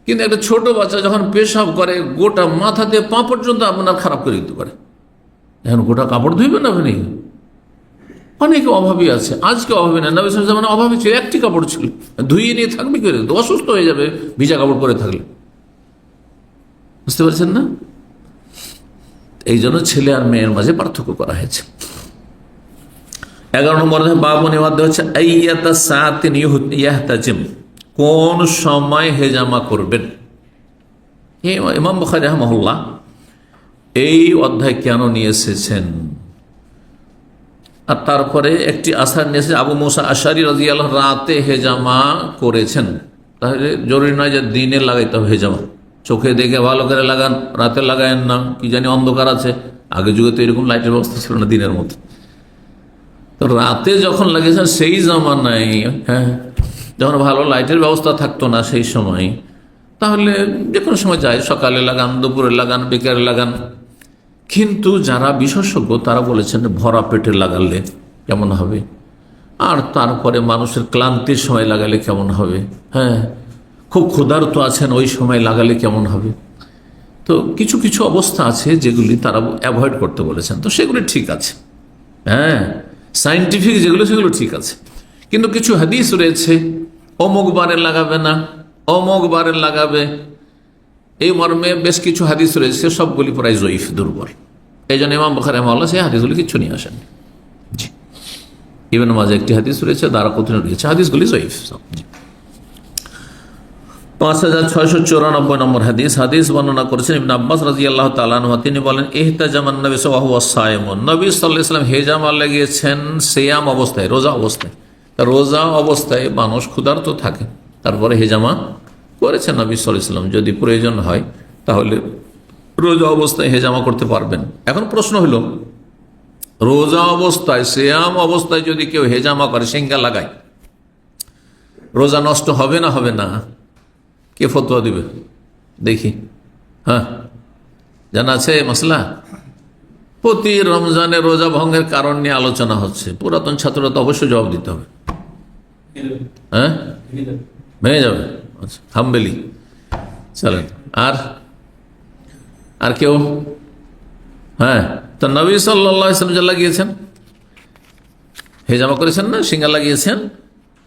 কিন্তু একটা ছোট বাচ্চা যখন পেশাব করে গোটা মাথা দিয়ে পা পর্যন্ত আপনার খারাপ করে দিতে পারে। এখন গোটা কাপড় ধুইবেন আপনি? অনেকে অভাবী আছে, আজকে অভাবী না, নবী সাল্লাল্লাহু আলাইহি ওয়াসাল্লাম অভাবী ছিল, একটি কাপড় ছিল, ধুইয়ে নিয়ে থাকবে কি করে? অসুস্থ হয়ে যাবে ভিজা কাপড় পরে থাকলে। বুঝতে পারছেন না? এই জন্য ছেলে আর মেয়ের মাঝে পার্থক্য করা হয়েছে। 11 নম্বর বাবুনি মধ্যে হচ্ছে আইয়াতা সাতিন ইয়াহতাজিম, কোন সময় হেজামা করবেন। ইমাম বুখারী রাহিমাহুল্লাহ এই অধ্যায় কেন নিয়ে এসেছেন, আর তারপরে একটি আসার নিয়ে এসেছে আবু মুসা আশআরী রাদিয়াল্লাহু রাতে হেজামা করেছেন। তাহলে জরুরি নয় যে দিনে লাগাইতে হবে হেজামা, চোখে দেখে ভালো করে লাগান, রাতে লাগায়েন না, কি জানি অন্ধকার আছে। আগে যুগে তো এরকম লাইটের ব্যবস্থা ছিল না দিনের মতো, তো রাতে যখন লাগিয়েছেন সেই জামানায়, হ্যাঁ, যখন ভালো লাইটের ব্যবস্থা থাকতো না সেই সময়, তাহলে যে কোনো সময় যায়, সকালে লাগান, দুপুরে লাগান, বিকেলে লাগান। কিন্তু যারা বিশেষজ্ঞ তারা বলেছেন ভরা পেটে লাগালে কেমন হবে, আর তারপরে মানুষের ক্লান্তির সময় লাগালে কেমন হবে, হ্যাঁ, খুব ক্ষুধার্ত আছেন ওই সময় লাগালে কেমন হবে। তো কিছু কিছু অবস্থা আছে যেগুলি তারা অ্যাভয়েড করতে বলেছেন, তো সেগুলি ঠিক আছে, হ্যাঁ, সায়েন্টিফিক যেগুলো সেগুলো ঠিক আছে। কিন্তু কিছু হাদিস রয়েছে অমুক বারে লাগাবে না, অমুক বারে লাগাবে, এই মর্মে বেশ কিছু হাদিস রয়েছে, সবগুলি প্রায় জয়ীফ, দুর্বল। এই জন্য ইমাম বুখারী রাহিমাহুল্লাহ সেই হাদিসগুলি কিচ্ছু নিয়ে আসেন। জি, ইবনে মাজাহ একটি হাদিস রয়েছে, দারাকুতনি রয়েছে, হাদিসগুলি জয়ীফ। 5694 নম্বর হাদিস, হাদিস বর্ণনা করেছেন ইবনে আব্বাস রাদিয়াল্লাহু তাআলা আনহু, তিনি বলেন ইহতাজামান নবী সাল্লাল্লাহু আলাইহি ওয়াসাল্লাম, নবী সাল্লাল্লাহু আলাইহি ওয়াসাল্লাম হেজামা লাগিয়েছেন সিয়াম অবস্থায়, রোজা অবস্থায়। রোজা অবস্থায় মানুষ ক্ষুধার্ত থাকে, তারপরে হেজামা করেছেন নবী সাল্লাল্লাহু আলাইহি ওয়াসাল্লাম। যদি প্রয়োজন হয় তাহলে রোজা অবস্থায় হেজামা করতে পারবেন। এখন প্রশ্ন হলো, রোজা অবস্থায়, সিয়াম অবস্থায় যদি কেউ হেজামা করে, সিঙ্গা লাগায়, রোজা নষ্ট হবে না হবে না? কে ফতোয়া দিবে দেখি? হ্যাঁ, জানা আছে মাসলা? প্রতি রমজানে রোজা ভঙ্গের কারণ নিয়ে আলোচনা হচ্ছে, পুরাতন ছাত্ররা তো অবশ্যই জবাব দিতে হবে। হ্যাঁ, ভেঙে যাবে, আচ্ছা, হাম্বেলি চলেন। আর কেউ? হ্যাঁ, তো নবী সাল্লাল্লাহু আলাইহি ওয়াসাল্লাম যা লাগিয়েছেন, হেজামা করেছেন না, সিঙ্গা লাগিয়েছেন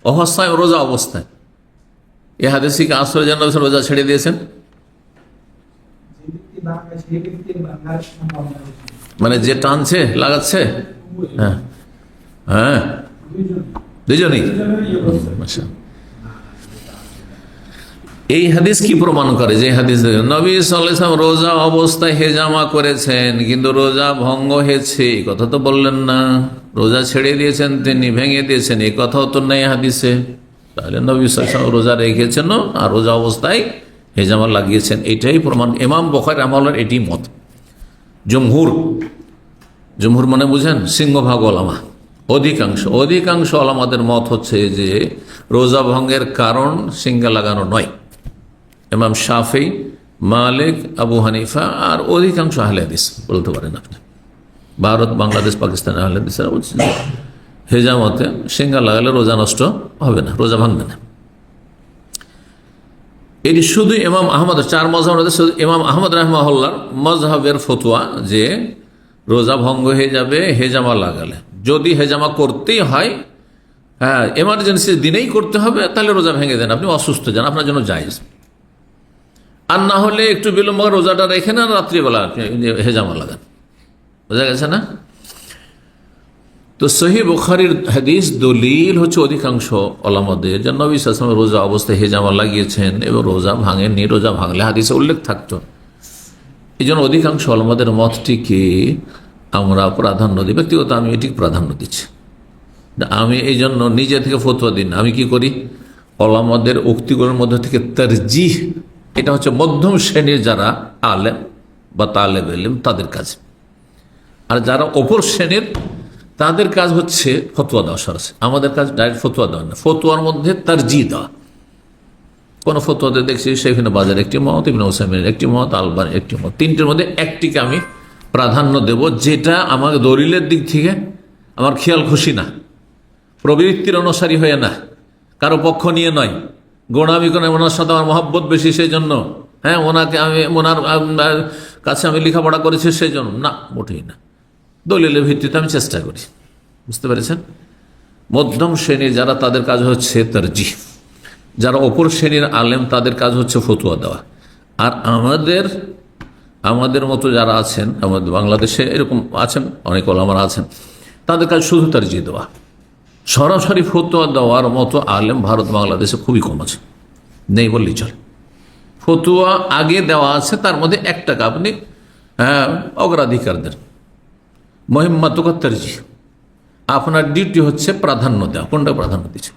অবস্থায়, রোজা অবস্থায়। এ হাদিসে কি আসরে যেন রোজা ছেড়ে দিয়েছেন? মানে যে টানছে লাগাচ্ছে, হ্যাঁ হ্যাঁ, দুজনেই। এই হাদিস কি প্রমাণ করে? যে হাদিস নবী সাল্লাল্লাহু আলাইহি ওয়াসাল্লাম রোজা অবস্থায় হেজামা করেছেন, কিন্তু রোজা ভঙ্গ হয়েছে এই কথা তো বললেন না। রোজা ছেড়ে দিয়েছেন তিনি, ভেঙে দিয়েছেন, এই কথাও তো নেই হাদিসে। তাহলে নবী সাল্লাল্লাহু আলাইহি ওয়াসাল্লাম রোজা রেখেছেন আর রোজা অবস্থায় হেজামা লাগিয়েছেন, এটাই প্রমাণ। ইমাম বুখারী রাহিমাহুল্লাহর এটি মত। জমহুর মানে বুঝেন, সিংহভাগ ওলামা, অধিকাংশ ওলামাদের মত হচ্ছে যে রোজা ভঙ্গের কারণ সিঙ্গা লাগানো নয়। ইমাম শাফি, মালিক, আবু হানিফা আর অধিকাংশ আহলে হাদিস বলতে পারেন আপনি, ভারত, বাংলাদেশ, পাকিস্তান আহলে হাদিসরা বলছেন হেজামতে সিঙ্গা লাগালে রোজা নষ্ট হবে না, রোজা ভাঙবে না। এটি শুধু ইমাম আহমদ, 4 মাযহাবের শুধু ইমাম আহমদ রাহিমাহুল্লাহর মাযহাবের ফতোয়া যে রোজা ভঙ্গ হয়ে যাবে হেজামা লাগালে। যদি হেজামা করতেই হয়, হ্যাঁ, এমার্জেন্সির দিনেই করতে হবে, তাহলে রোজা ভেঙে দেন, আপনি অসুস্থ যান, আপনার জন্য জায়েজ। আর না হলে একটু বিলম্ব রোজাটা রেখে না, রাত্রিবেলা হেজামা লাগান। বোঝা গেছে না? তো সহিহ বুখারীর হাদিস দলিল হচ্ছে অধিকাংশ ওলামাদের যে নবী সাল্লাল্লাহু আলাইহি ওয়াসাল্লাম রোজা অবস্থায় হেজামা লাগিয়েছেন এবং রোজা ভাঙেননি। রোজা ভাঙলে হাদিসে উল্লেখ থাকতো। এই জন্য অধিকাংশ ওলামাদের মতটিকে আমরা প্রাধান্য দিই। ব্যক্তিগত আমি এটিকে প্রাধান্য দিচ্ছি। আমি এই জন্য নিজে থেকে ফতোয়া দিন, আমি কি করি, ওলামাদের উক্তিগুলোর মধ্যে থেকে তারজিহ, এটা হচ্ছে মধ্যম শ্রেণীর যারা আলেম বা তালেব ইলম তাদের কাজ, আর যারা অপর শ্রেণীর তাদের কাজ হচ্ছে ফতোয়া দেওয়া। সরাসরি আমাদের কাজ ডাইরেক্ট ফতোয়া দেওয়া না, ফতোয়ার মধ্যে তারজিহ দেওয়া। কোন ফতোয়াতে দেখছি শেখ ইবনে বাজের একটি মত, ইবনে উসাইমিনের একটি মত, আলবানির একটি মত, তিনটের মধ্যে একটিকে আমি প্রাধান্য দেব, যেটা আমার দলিলের দিক থেকে আমার খেয়াল খুশি না, প্রবৃত্তির অনুসারী হয়ে না, কারো পক্ষ নিয়ে নয়, গোড়ামি করে ওনার সাথে আমার মহব্বত বেশি সেই জন্য, হ্যাঁ ওনাকে আমি ওনার কাছে আমি লেখাপড়া করেছি সেই জন্য না, মোটেই না। দলিলের ভিত্তিতে আমি চেষ্টা করি, বুঝতে পেরেছেন। মধ্যম শ্রেণীর যারা, তাদের কাজ হচ্ছে তারজিহ। যারা অপর শ্রেণীর আলেম, তাদের কাজ হচ্ছে ফতোয়া দেওয়া। আর আমাদের মতো যারা আছেন, আমাদের বাংলাদেশে এরকম আছেন অনেক ওলামারা আছেন, তাদের কাজ শুধু তারজিহ দেওয়া। সরাসরি ফতোয়া দেওয়ার মতো আলেম ভারত বাংলাদেশে খুবই কম আছে, নেই বললেই চলে। ফতোয়া আগে দেওয়া আছে, তার মধ্যে একটাকে আপনি অগ্রাধিকার দেন, মহিম্মাতুকা তারজিহ। আপনার ডিউটি হচ্ছে প্রাধান্য দেওয়া। কোনটা প্রাধান্য দিচ্ছে?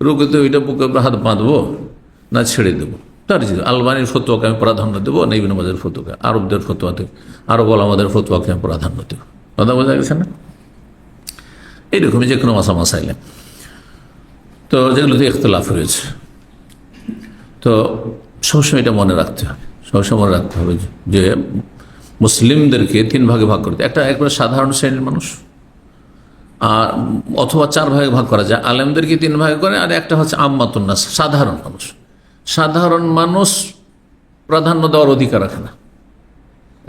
রোগীতে ওইটা বুকে হাত বাঁধবো না ছেড়ে দেবো, তারজিহ। আলবানির ফতোয়াকে আমি প্রাধান্য দেবো না ইবনে বাজারের ফতোয়াকে, আরবদের ফতোয়াতে, আরব ওলামাদের ফতোয়াকে আমি প্রাধান্য দেবো। কথা বোঝা গেছে না? এইরকমই যে কোনো মাসাইলে তো যেগুলোতে ইখতিলাফ রয়েছে, তো সবসময় এটা মনে রাখতে হবে, সবসময় মনে রাখতে হবে যে মুসলিমদেরকে তিন ভাগে ভাগ করতে। একটা একবারে সাধারণ শ্রেণীর মানুষ, আর অথবা চার ভাগে ভাগ করা যায়। আলেমদেরকে তিন ভাগে করে, আর একটা হচ্ছে আম্মাতুন নাস, সাধারণ মানুষ। সাধারণ মানুষ প্রাধান্য দেওয়ার অধিকার রাখে না।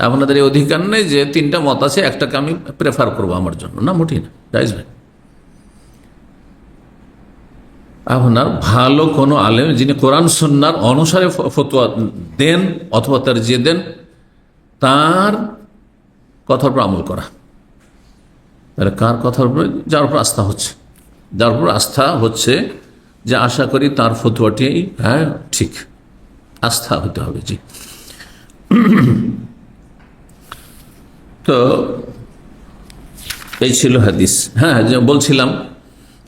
আপনাদের এই অধিকার নেই যে তিনটা মত আছে, একটাকে আমি প্রেফার করবো আমার জন্য, না, মোটেই না, জায়েজ ভাই। আপনার ভালো কোনো আলেম যিনি কোরআন সুন্নাহর অনুসারে ফতোয়া দেন অথবা তারজিহ দেন, তার কথার উপর আমল করা। তাহলে কার কথার উপর? যার উপর আস্থা হচ্ছে, যার উপর আস্থা হচ্ছে যে আশা করি তার ফতোয়াটি ঠিক, আস্থা হতে হবে। জি, তো এই ছিল হাদিস। হ্যাঁ, যে বলছিলাম,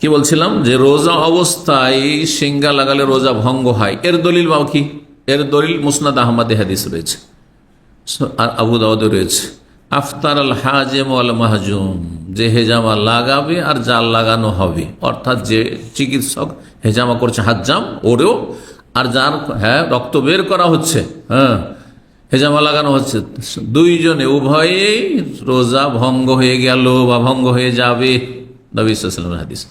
কি বলছিলাম, যে রোজা অবস্থায় সিঙ্গা লাগালে রোজা ভঙ্গ হয়। এর দলিল বা কি? এর দলিল মুসনাদ আহমদে হাদিস রয়েছে, আর আবু দাউদে রয়েছে। আফতার আল হাজেম আল মাহজুম, যে হেজামা লাগাবে আর জাল লাগানো হবে, অর্থাৎ যে চিকিৎসক হেজামা করছে হাজ্জাম ওরেও, আর যার রক্ত বের করা হচ্ছে, হেজামা লাগানো হচ্ছে, দুইজনে উভয়েই রোজা ভঙ্গ হয়ে গেল বা ভঙ্গ হয়ে যাবে, নবী সাল্লাল্লাহু আলাইহি ওয়াসাল্লামের হাদিস।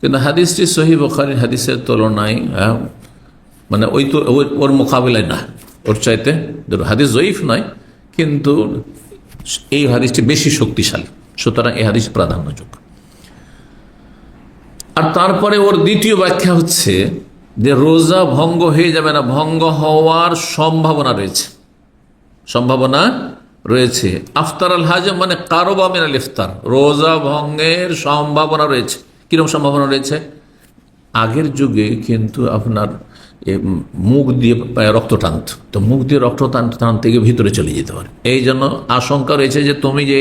কিন্তু হাদিসটি সহিহ বুখারীর হাদিসের তুলনায় মানে ওর মোকাবিলায় না, ওর চাইতে হাদিস জয়ীফ নয়, কিন্তু এই হাদিসটি বেশি শক্তিশালী, সুতরাং এই হাদিস প্রাধান্যযোগ্য। আর তারপরে ওর দ্বিতীয় ব্যাখ্যা হচ্ছে যে রোজা ভঙ্গ হয়ে যাবে না, ভঙ্গ হওয়ার সম্ভাবনা রয়েছে, সম্ভাবনা রয়েছে। আফতার আল হাজম মানে কারবা মিনাল ইফতার, রোজা ভঙ্গের সম্ভাবনা রয়েছে। কিরকম সম্ভাবনা রয়েছে? আগের যুগে কিন্তু আপনার মুখ দিয়ে রক্ত টানত, তো মুখ দিয়ে রক্ত টানতে গিয়ে ভিতরে চলে যেতে পারে। এই জন্য আশঙ্কা রয়েছে যে তুমি যে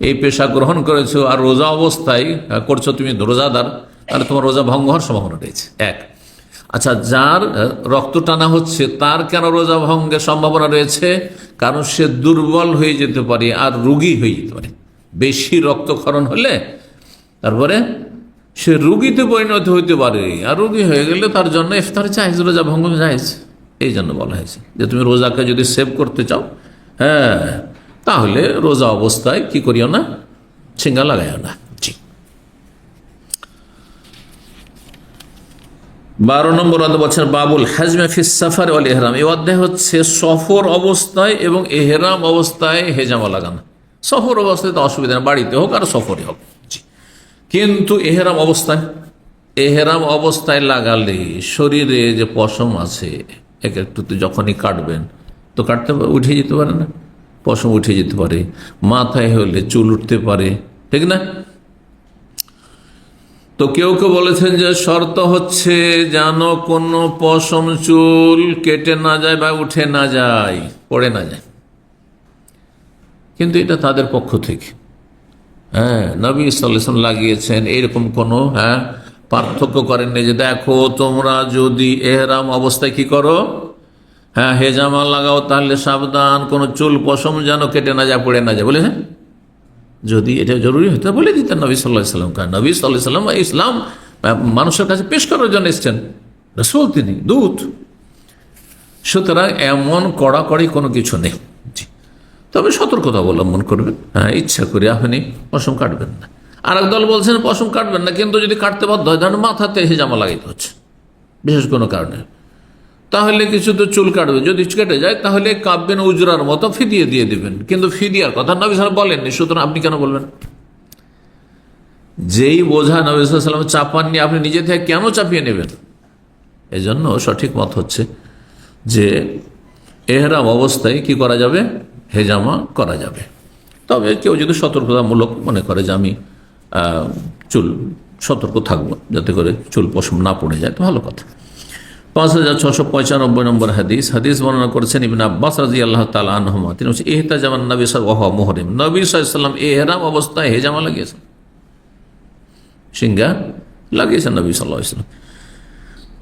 এই পেশা গ্রহণ করেছো আর রোজা অবস্থায় করছো, তুমি রোজাদার, তাহলে তোমার রোজা ভঙ্গ হওয়ার সম্ভাবনা রয়েছে। এক, আচ্ছা, যার রক্ত টানা হচ্ছে তার কেন রোজা ভঙ্গের সম্ভাবনা রয়েছে? কারণ সে দুর্বল হয়ে যেতে পারে আর রোগী হয়ে যেতে পারে। বেশি রক্তক্ষরণ হলে তারপরে সে রোগীতে পরিণত হইতে পারে, আর রোগী হয়ে গেলে তার জন্য ইফতার জায়েজ, রোজা ভঙ্গ জায়েজ। এই জন্য বলা হয়েছে যে তুমি রোজাকে যদি সেভ করতে চাও, তাহলে রোজা অবস্থায় কি করিও না, ছিঙ্গা লাগাইও না। 12 নম্বর অধ্যায় বলছেন বাবুল হাজমে ফিস সাফার ওয়াল ইহরাম। এই অধ্যায় হচ্ছে সফর অবস্থায় এবং ইহরাম অবস্থায় হেজামা লাগানো। সফর অবস্থায় তো অসুবিধা নেই, বাড়িতে হোক আর সফরে হোক, কিন্তু এহেরাম অবস্থায় লাগালে শরীরে যে পশম আছে এক একটুতে যখনই কাটবেন তো কাটতে উঠে যেতে পারে না, পশম উঠে যেতে পারে, মাথায় হলে চুল উঠতে পারে, ঠিক না? তো কেউ কেউ বলেছেন যে শর্ত হচ্ছে যেন কোনো পশম চুল কেটে না যায় বা উঠে না যায়, পড়ে না যায়। কিন্তু এটা তাদের পক্ষ থেকে নবী সাল্লাল্লাহু আলাইহি ওয়াসাল্লাম লাগিয়েছেন, এরকম কোনো পার্থক্য করেননি যে দেখো তোমরা যদি এহরাম অবস্থায় কি করো, হেজামা লাগাও, তাহলে সাবধান কোনো চুল পশম যেন কেটে না যায়, পড়ে না যায়, বলে যদি এটা জরুরি হতো বলে দিতেন নবী সাল্লাল্লাহু আলাইহি ওয়াসাল্লাম। কারণ নবী সাল্লাল্লাহু আলাইহি ওয়াসাল্লাম ইসলাম মানুষের কাছে পেশ করার জন্য এসেছেন, রাসূল তিনি, দূত। সুতরাং এমন কড়াকড়ি কোনো কিছু নেই, তবে সতর্কতা অবলম্বন করবেন। ইচ্ছা করে আপনি পশম কাটবেন না। আর এক দল বলছেন পশম কাটবেন না, কিন্তু যদি কাটতে বাধ্য হয় ধরেন মাথাতে হেজামা লাগাইতে হচ্ছে বিশেষ কোনো কারণে, তাহলে কিছু তো চুল কাটবে, যদি কেটে যায় তাহলে কাঁপবেন উজরার মতো, ফিদিয়ে দিয়ে দিবেন। কিন্তু ফিদিয়ার কথা নবী সাল্লাল্লাহু আলাইহি ওয়াসাল্লাম বলেননি, সুতরাং আপনি কেন বলবেন? যেই বোঝা নবী সাল্লাল্লাহু আলাইহি ওয়াসাল্লাম চাপাননি, আপনি নিজে থেকে কেন চাপিয়ে নেবেন? এই জন্য সঠিক মত হচ্ছে যে এহরাম অবস্থায় কি করা যাবে, হেজামা করা যাবে। তবে কেউ যদি সতর্কতামূলক মনে করে যে আমি চুল সতর্ক থাকবো যাতে করে চুল পশম না পড়ে যায়, তো ভালো কথা। 5695 নম্বর হাদিস বর্ণনা করেছেন ইবনে আব্বাস রাদিয়াল্লাহু তাআলা আনহুমা, তিনি বলেছেন ইহতাজামান নবী সাল্লাল্লাহু আলাইহি ওয়া মুহরিম, নবী সাল্লাল্লাহু আলাইহি ওয়াসাল্লাম ইহরাম অবস্থায় হেজামা লাগিয়েছেন, সিঙ্গা লাগিয়েছেন নবী সাল্লাল্লাহু আলাইহি ওয়াসাল্লাম।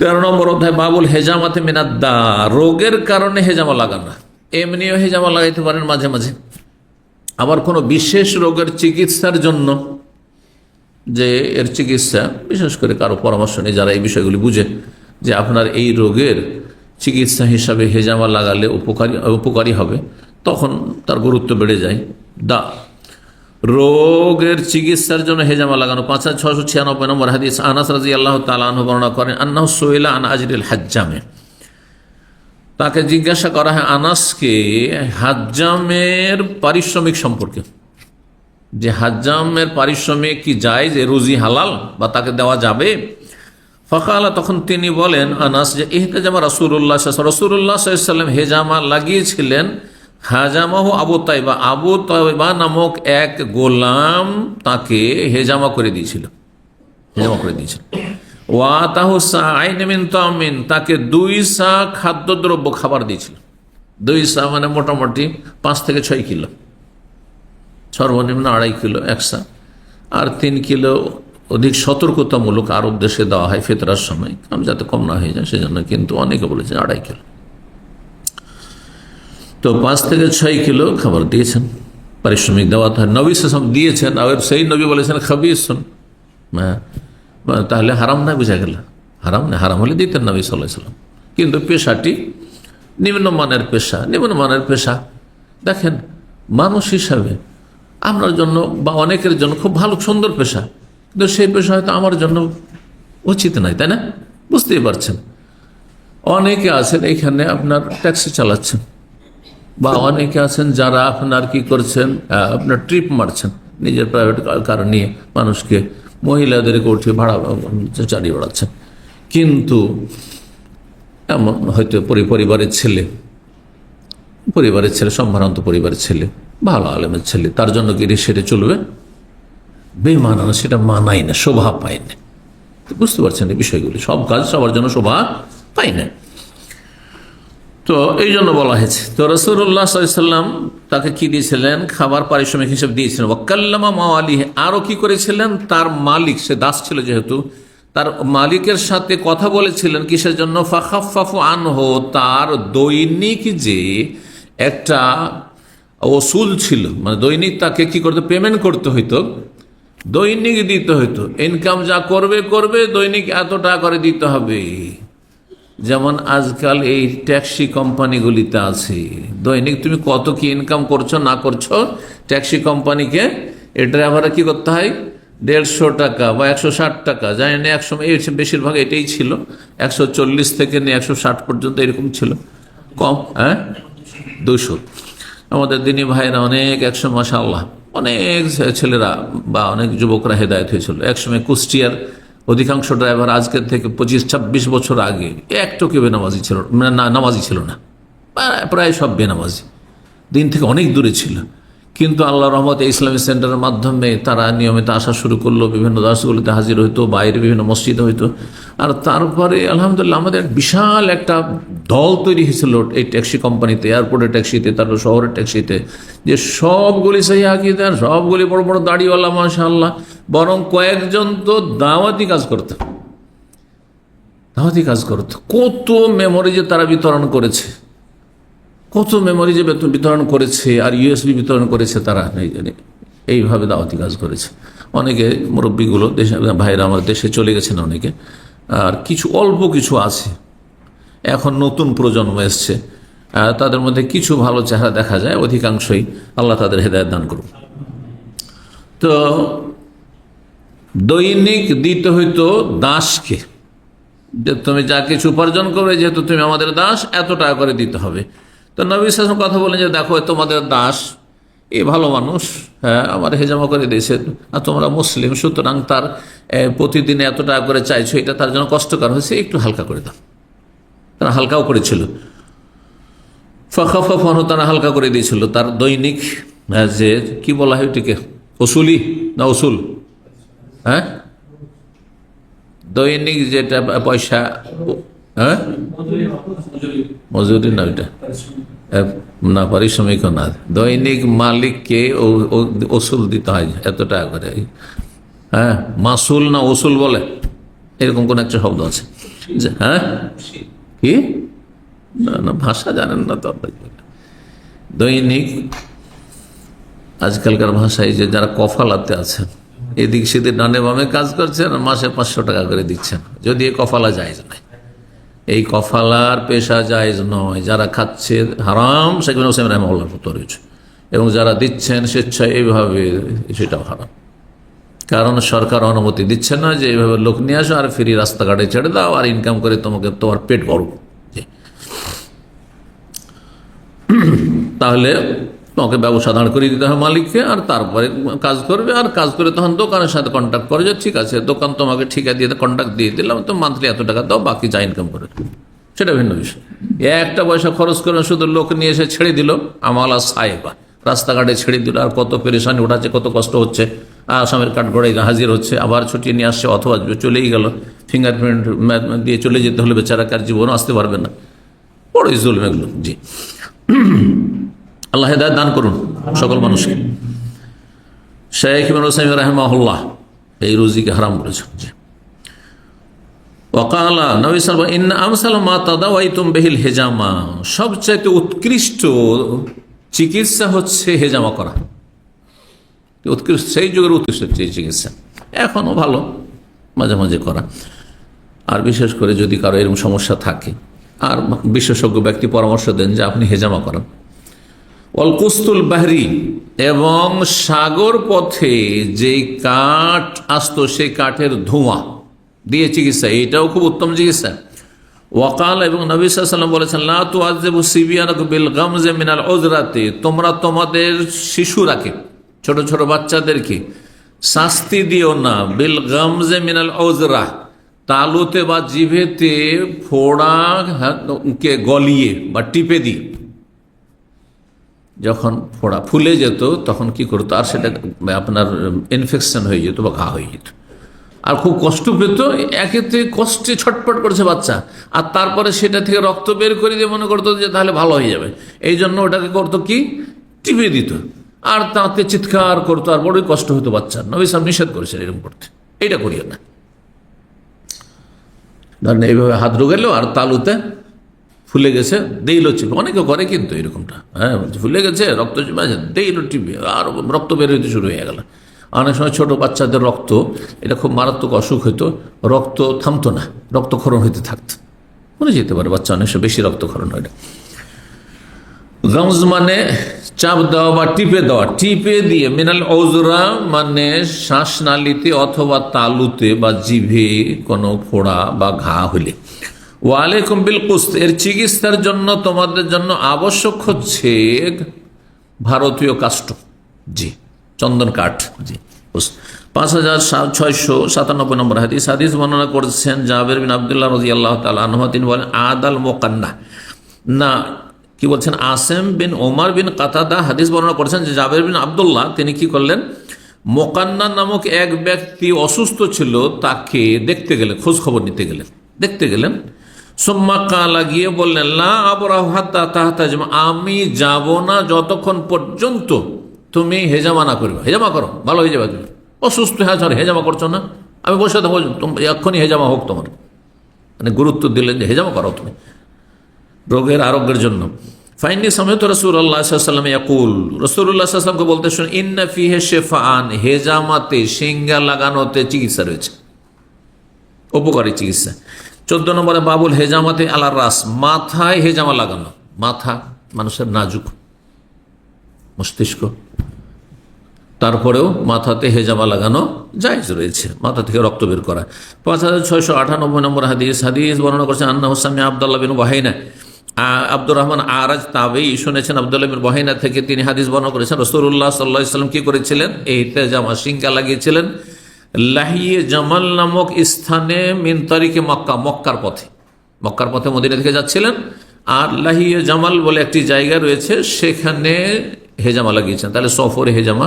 13 নম্বর অধ্যায় বাবুল হেজামাতে মিনাদ্দা, রোগের কারণে হেজামা লাগানো। এমনিও হেজামা লাগাইতে পারেন মাঝে মাঝে, আবার কোনো বিশেষ রোগের চিকিৎসার জন্য, যে এর চিকিৎসা বিশেষ করে কারো পরামর্শ নেই, যারা এই বিষয়গুলি বুঝে যে আপনার এই রোগের চিকিৎসা হিসাবে হেজামা লাগালে উপকারী হবে, তখন তার গুরুত্ব বেড়ে যায়। রোগের চিকিৎসার জন্য হেজামা লাগানো। 5696 নম্বর হাদিস আনাস রাদিয়াল্লাহু তাআলা আনহু বর্ণনা করেন আন্নাহু সুইলা আন আজরিল হাজ্জামে, তাকে জিজ্ঞাসা করা হয় আনাসকে হাজ্জামের পারিশ্রমিক সম্পর্কে, যে হাজ্জামের পারিশ্রমিক কি যায়, যে রুজি হালাল বা তাকে দেওয়া যাবে। ফাকালা, তখন তিনি বলেন আনাস যে ইহতাজামা রাসূলুল্লাহ সাল্লাল্লাহু আলাইহি ওয়াসাল্লাম হেজামা লাগিয়েছিলেন, হাজামাহু আবু তাইবা নামক এক গোলাম তাকে হেজামা করে দিয়েছিল। ওয়াতাহু সা'আইন মিন তামিন, তাকে 2 সা খাদ্যদ্রব্য খাবার দিয়েছিল। 2 সা মানে মোটামুটি 5 থেকে 6 কিলো, সর্বনিম্ন 2.5 কিলো 1 সা, আর 3 কিলো অধিক সতর্কতামূলক আর উদ্দেশ্যে দেওয়া হয় ফিতরার সময়, যাতে কম না হয়ে যায় সেজন্য, কিন্তু অনেকে বলেছে 2.5 কিলো। তো 5 থেকে 6 কিলো খাবার দিয়েছেন, পারিশ্রমিক দেওয়া হয়। নবী সাল্লাল্লাহু আলাইহি ওয়াসাল্লাম দিয়েছেন, আর সেই নবী বলেছেন খাবিসুন, তাহলে হারাম না, বুঝা গেল হারাম না, হারাম হলে দিতেন নবী সাল্লাল্লাহু আলাইহি ওয়াসাল্লাম। কিন্তু পেশাটি নিম্নমানের পেশা। দেখেন মানুষ হিসাবে আপনার জন্য বা অনেকের জন্য খুব ভালো সুন্দর পেশা, কিন্তু সেই পেশা হয়তো আমার জন্য উচিত নয়, তাই না? বুঝতেই পারছেন। অনেকে আছেন এখানে আপনার ট্যাক্সি চালাচ্ছেন, বা অনেকে আছেন যারা আপনার কি করছেন, আপনার ট্রিপ মারছেন, নিজের প্রাইভেট কার নিয়ে মানুষকে, মহিলাদেরকে উঠিয়ে ভাড়া চালিয়ে বেড়াচ্ছেন। কিন্তু এমন হয়তো পরিবারের ছেলে, সম্ভ্রান্ত পরিবারের ছেলে, ভালো আলেমের ছেলে, তার জন্য কি সেটা চলবে? বেমানানো, সেটা মানাই না, শোভা পায় না। বুঝতে পারছেন এই বিষয়গুলি, সব কাজ সবার জন্য শোভা পায় না। তো এই জন্য বলা হয়েছে। তো রাসূলুল্লাহ সাল্লাল্লাহু আলাইহি ওয়াসাল্লাম তাকে কি দিয়েছিলেন? খাবার পারিশ্রমিক হিসেবে দিয়েছিলেন। ওয়াকাল্লামা মাওয়ালিহি, আরও কি করেছিলেন? তার মালিক, সে দাস ছিল যেহেতু, তার মালিকের সাথে কথা বলেছিলেন। কিসের জন্য? ফাখাফফাফু আনহু, তার দৈনিক যে একটা ওসুল ছিল, মানে দৈনিক তাকে কি করতে, পেমেন্ট করতে হইতো, দৈনিক দিতে হইতো। ইনকাম যা করবে দৈনিক এত টাকা করে দিতে হবে। যেমন আজকাল এই ট্যাক্সি কোম্পানিগুলিতে আছে, দৈনিক তুমি কত কি ইনকাম করছো না করছো, ট্যাক্সি কোম্পানিকে এ ড্রাইভারে কি করতে হয়, 150 টাকা বা 160 টাকা, জানি না, একসময় বেশিরভাগ এটাই ছিল, 140 থেকে নিয়ে 160 পর্যন্ত এরকম ছিল, কম 200। আমাদের দিনী ভাইরা অনেক একসময় মাশাআল্লাহ অনেক ছেলেরা বা অনেক যুবকরা হেদায়েত হয়েছিল। একসময় কুষ্টিয়ার অধিকাংশ ড্রাইভার আজকের থেকে 25-26 বছর আগে একটুকু বেনামাজি ছিল না, নামাজি ছিল না, প্রায় সব বেনামাজি, দিন থেকে অনেক দূরে ছিল। কিন্তু আল্লাহর রহমতে ইসলামী সেন্টারের মাধ্যমে তারা নিয়মিত আসা শুরু করলো, বিভিন্ন দাসগুলিতে হাজির হইতো, বাইরে বিভিন্ন মসজিদে হইতো। আর তারপরে আলহামদুলিল্লাহ আমাদের বিশাল একটা দল তৈরি হয়েছিল এই ট্যাক্সি কোম্পানিতে, এয়ারপোর্টের ট্যাক্সিতে, তারপর শহরের ট্যাক্সিতে, যে সবগুলি সহি আকীদার, সবগুলি বড় বড় দাড়িওয়ালা মাশাআল্লাহ। বরং কয়েকজন তো দাওয়াতি কাজ করতো। কত মেমোরি যে তারা বিতরণ করেছে, বিতরণ করেছে, আর ইউএসবি বিতরণ করেছে তারা, এইভাবে দাওয়াতি কাজ করেছে। অনেকে মুরব্বীগুলো দেশে, ভাইরা আমার দেশে চলে গেছেন অনেকে, আর অল্প কিছু আছে এখন নতুন প্রজন্ম এসছে, তাদের মধ্যে কিছু ভালো চেহারা দেখা যায়, অধিকাংশই আল্লাহ তাদের হেদায়েত দান করুন। তো দৈনিক দিতে হইতো দাসকে, যে তুমি যা কিছু উপার্জন করবে, যেহেতু তুমি আমাদের দাস, এত টাকা করে দিতে হবে। তো নবী সাল্লাল্লাহু আলাইহি ওয়াসাল্লাম কথা বলেন যে দেখো তোমাদের দাস এ ভালো মানুষ, হ্যাঁ আমার হেজামা করে দিয়েছে, আর তোমরা মুসলিম, সুতরাং তার প্রতিদিনে এত টাকা করে চাইছো, এটা তার জন্য কষ্টকর হয়েছে, একটু হালকা করে দাও। তারা হালকাও করেছিল, তারা হালকা করে দিয়েছিল তার দৈনিক, যে কি বলা হয় ওটিকে, ওসুলি না ওসুল, হ্যাঁ দৈনিক যেটা পয়সা, হ্যাঁ মজুরি না ওইটা, না পারিশ্রমিক না, দৈনিক মালিককে ওসুল দিতে হয় এত টাকা করে, হ্যাঁ মাসুল না ওসুল বলে, এরকম কোন একটা শব্দ আছে। হ্যাঁ কি না না ভাষা জানেন না তো, দৈনিক আজকালকার ভাষায় যে যারা কফালাতে আছেন, এদিক সেদিক ডানে বামে কাজ করছেন, মাসে 500 টাকা করে দিচ্ছেন, যদি এই কফালা জায়েজ নয়, এই কফালার পেশা জায়েজ নয়, যারা খাচ্ছে হারাম, সেখানে হোসেন রাহিমাহুল্লাহ ফতোয়া রয়েছে, এবং যারা দিচ্ছেন স্বেচ্ছায় এইভাবে, সেটাও হারাম। কারণ সরকার অনুমতি দিচ্ছে না যে এইভাবে লোক নিয়ে আসো আর ফ্রি রাস্তাঘাটে ছেড়ে দাও আর ইনকাম করে তোমার পেট ভরো, তাহলে তোমাকে ব্যবসা দাঁড় করিয়ে দিতে হবে মালিককে, আর তারপরে কাজ করবে, আর কাজ করে তখন দোকানের সাথে কন্ট্যাক্ট করে যে ঠিক আছে দোকান তোমাকে ঠিকা দিয়ে কন্ট্যাক্ট দিয়ে দিলাম, তো মান্থলি এত টাকা দাও, বাকি যা ইনকাম করে, সেটা ভিন্ন বিষয়। একটা পয়সা খরচ করে শুধু লোক নিয়ে এসে ছেড়ে দিল, আমালা সাহেবা রাস্তাঘাটে ছেড়ে দিল, আর কত পেরেশানি উঠাচ্ছে, কত কষ্ট হচ্ছে, আসামের কাঠগড়ায় হাজির হচ্ছে, আবার ছুটিয়ে নিয়ে আসছে, অথবা চলেই গেল, ফিঙ্গারপ্রিন্ট দিয়ে চলে যেতে হলে বেচারা, কার জীবনও আসতে পারবে না, বড়ই জুলুম এগুলো। জি, আল্লাহ হেদায়েত দান করুন সকল মানুষকে। শেখ ইবনে উসাইমিন রাহিমাহুল্লাহ এই রুজিকে হারাম করেছেন। ওয়াকালা নবী সাল্লাল্লাহু আলাইহি ওয়াসাল্লাম ইন্না আমসাল মা তাদাওয়াইতুম বিহিল হিজামা, সবচেয়ে উৎকৃষ্ট চিকিৎসা হচ্ছে হেজামা করা, উৎকৃষ্ট সেই যুগের উৎকৃষ্ট চিকিৎসা, এখনো ভালো মাঝে মাঝে করা, আর বিশেষ করে যদি কারো এরকম সমস্যা থাকে আর বিশেষজ্ঞ ব্যক্তি পরামর্শ দেন যে আপনি হেজামা করান। ওয়াল কুস্তুল বাহরি, এবং সাগর পথে যেই কাঠ আসতো সেই কাঠের ধোঁয়া দিয়ে চিকিৎসা, এইটাও খুব উত্তম চিকিৎসা। ওয়াকাল, এবং নবী সাল্লাল্লাহু আলাইহি ওয়াসাল্লাম বলেছেন লা তুআযযিবু সিবিয়ানাকুম বিল গামজি মিনাল উযরাতি, তোমরা তোমাদের শিশুরাকে, ছোট ছোট বাচ্চাদেরকে শাস্তি দিও না, বিল গামজি মিনাল উযরা, তালুতে বা জিভেতে ফোড়া কে গলিয়ে বা টিপে দিয়ে, যখন ফোড়া ফুলে যেত তখন কি করতো, আর সেটা আপনার ইনফেকশন হয়ে যেত বা ঘা হয়ে যেত, আর খুব কষ্ট পেত, একেতে কষ্টে ছটফট করছে বাচ্চা, আর তারপরে সেটা থেকে রক্ত বের করে দিয়ে মনে করতো যে তাহলে ভালো হয়ে যাবে, এই জন্য ওটাকে করতো কি টিপে দিত, আর তাতে চিৎকার করতো, আর বড়ই কষ্ট হতো বাচ্চার। নবী সাহেব নিষেধ করেছেন এরকম করতে, এইটা করিও না। ধরেন এইভাবে হাত ঢুকালো আর তালুতে ফুলে গেছে দেইল চিপে, অনেকে করে কিন্তু এরকমটা, হ্যাঁ ফুলে গেছে রক্ত চিপে দেইল টিপে, আর রক্ত বের হইতে শুরু হয়ে গেল। অনেক সময় ছোট বাচ্চাদের রক্ত, এটা খুব মারাত্মক অসুখ হইতো, রক্ত থামতো না, রক্তক্ষরণ হইতে থাকতো, মনে যেতে পারে বাচ্চা অনেক সময় বেশি রক্তক্ষরণ হয়। গামজ মানে চাপ দেওয়া বা টিপে দেওয়া, টিপে দিয়ে, মিনাল উযরা মানে শ্বাসনালীতে অথবা তালুতে বা জিভে কোনো ফোড়া বা ঘা হলে। ওয়ালাইকুম বিল কুস্ত, এর চিকিৎসার জন্য তোমাদের জন্য আবশ্যক হচ্ছে ভারতীয় কাষ্ঠ, জি চন্দন কাঠ, জি। 5697 নম্বর হাদিস, হাদিস বর্ণনা করেছেন জাবের বিন আব্দুল্লাহ রাদিয়াল্লাহু তাআলা আনহু, তিনি বলেন আদাল মুকান্না, না কি বলছেন আসেম বিন ওমর বিন কাতাদা হাদিস বর্ণনা করেছেন যে জাবের বিন আব্দুল্লাহ তিনি কি করলেন, মোকান্না নামক এক ব্যক্তি অসুস্থ ছিল, তাকে দেখতে গেলেন, খোঁজ খবর নিতে গেলেন, দেখতে গেলেন। সুম্মা কালা, গিয়ে বললেন লা আবরাহু হাত্তা তাহতাজিমা, আমি যাব না যতক্ষণ পর্যন্ত তুমি হেজামা না করবে, হেজামা করো ভালো হয়ে যাবে, তুমি অসুস্থ হয়ে আছো হেজামা করছো না, আমি বসে থাকবো, এক্ষুনি হেজামা হোক তোমার, মানে গুরুত্ব দিলেন যে হেজামা করো তুমি রোগের আরোগ্যের জন্য। ফাইনি সামিয়তু রাসূলুল্লাহ সাল্লাল্লাহু আলাইহি ওয়াসাল্লাম ইয়াকুল, রাসূলুল্লাহ সাল্লাল্লাহু আলাইহি ওয়াসাল্লামকে বলতে শুন, ইন্না ফিহি শিফাআন, হেজামাতে সিঙ্গা লাগানোতে চিকিৎসা রয়েছে, উপকারী চিকিৎসা। 14 নম্বরে বাবুল হেজামাতে আলার রাস, মাথায় হেজামা লাগানো, মাথা মানুষের নাজুক, মস্তিষ্ক তারপরেও মাথাতে হেজামা লাগানো জায়েজ রয়েছে, মাথা থেকে রক্ত বের করা। 5698 নম্বর হাদিস বর্ণনা করছেন আন্না হুসামি আব্দুল্লাহ বিন ওয়াহিনা, আব্দুর রহমান আরাজ তাবেঈ শুনেছেন আব্দুল্লাহ বিন ওয়াহিনা থেকে, তিনি হাদিস বর্ণনা করেছেন রাসূলুল্লাহ সাল্লাল্লাহু আলাইহি ওয়াসাল্লাম কি করেছিলেন, এই হেজামা সিংহা লাগিয়েছিলেন লাহিয়ে জামাল নামক স্থানে মিন তারিকে মক্কা, মক্কার পথে মদিনা থেকে যাচ্ছিলেন, আর লাহিয়ে জামাল বলে একটি জায়গা রয়েছে, সেখানে হেজামা লাগিয়েছেন। তাহলে সফরে হেজামা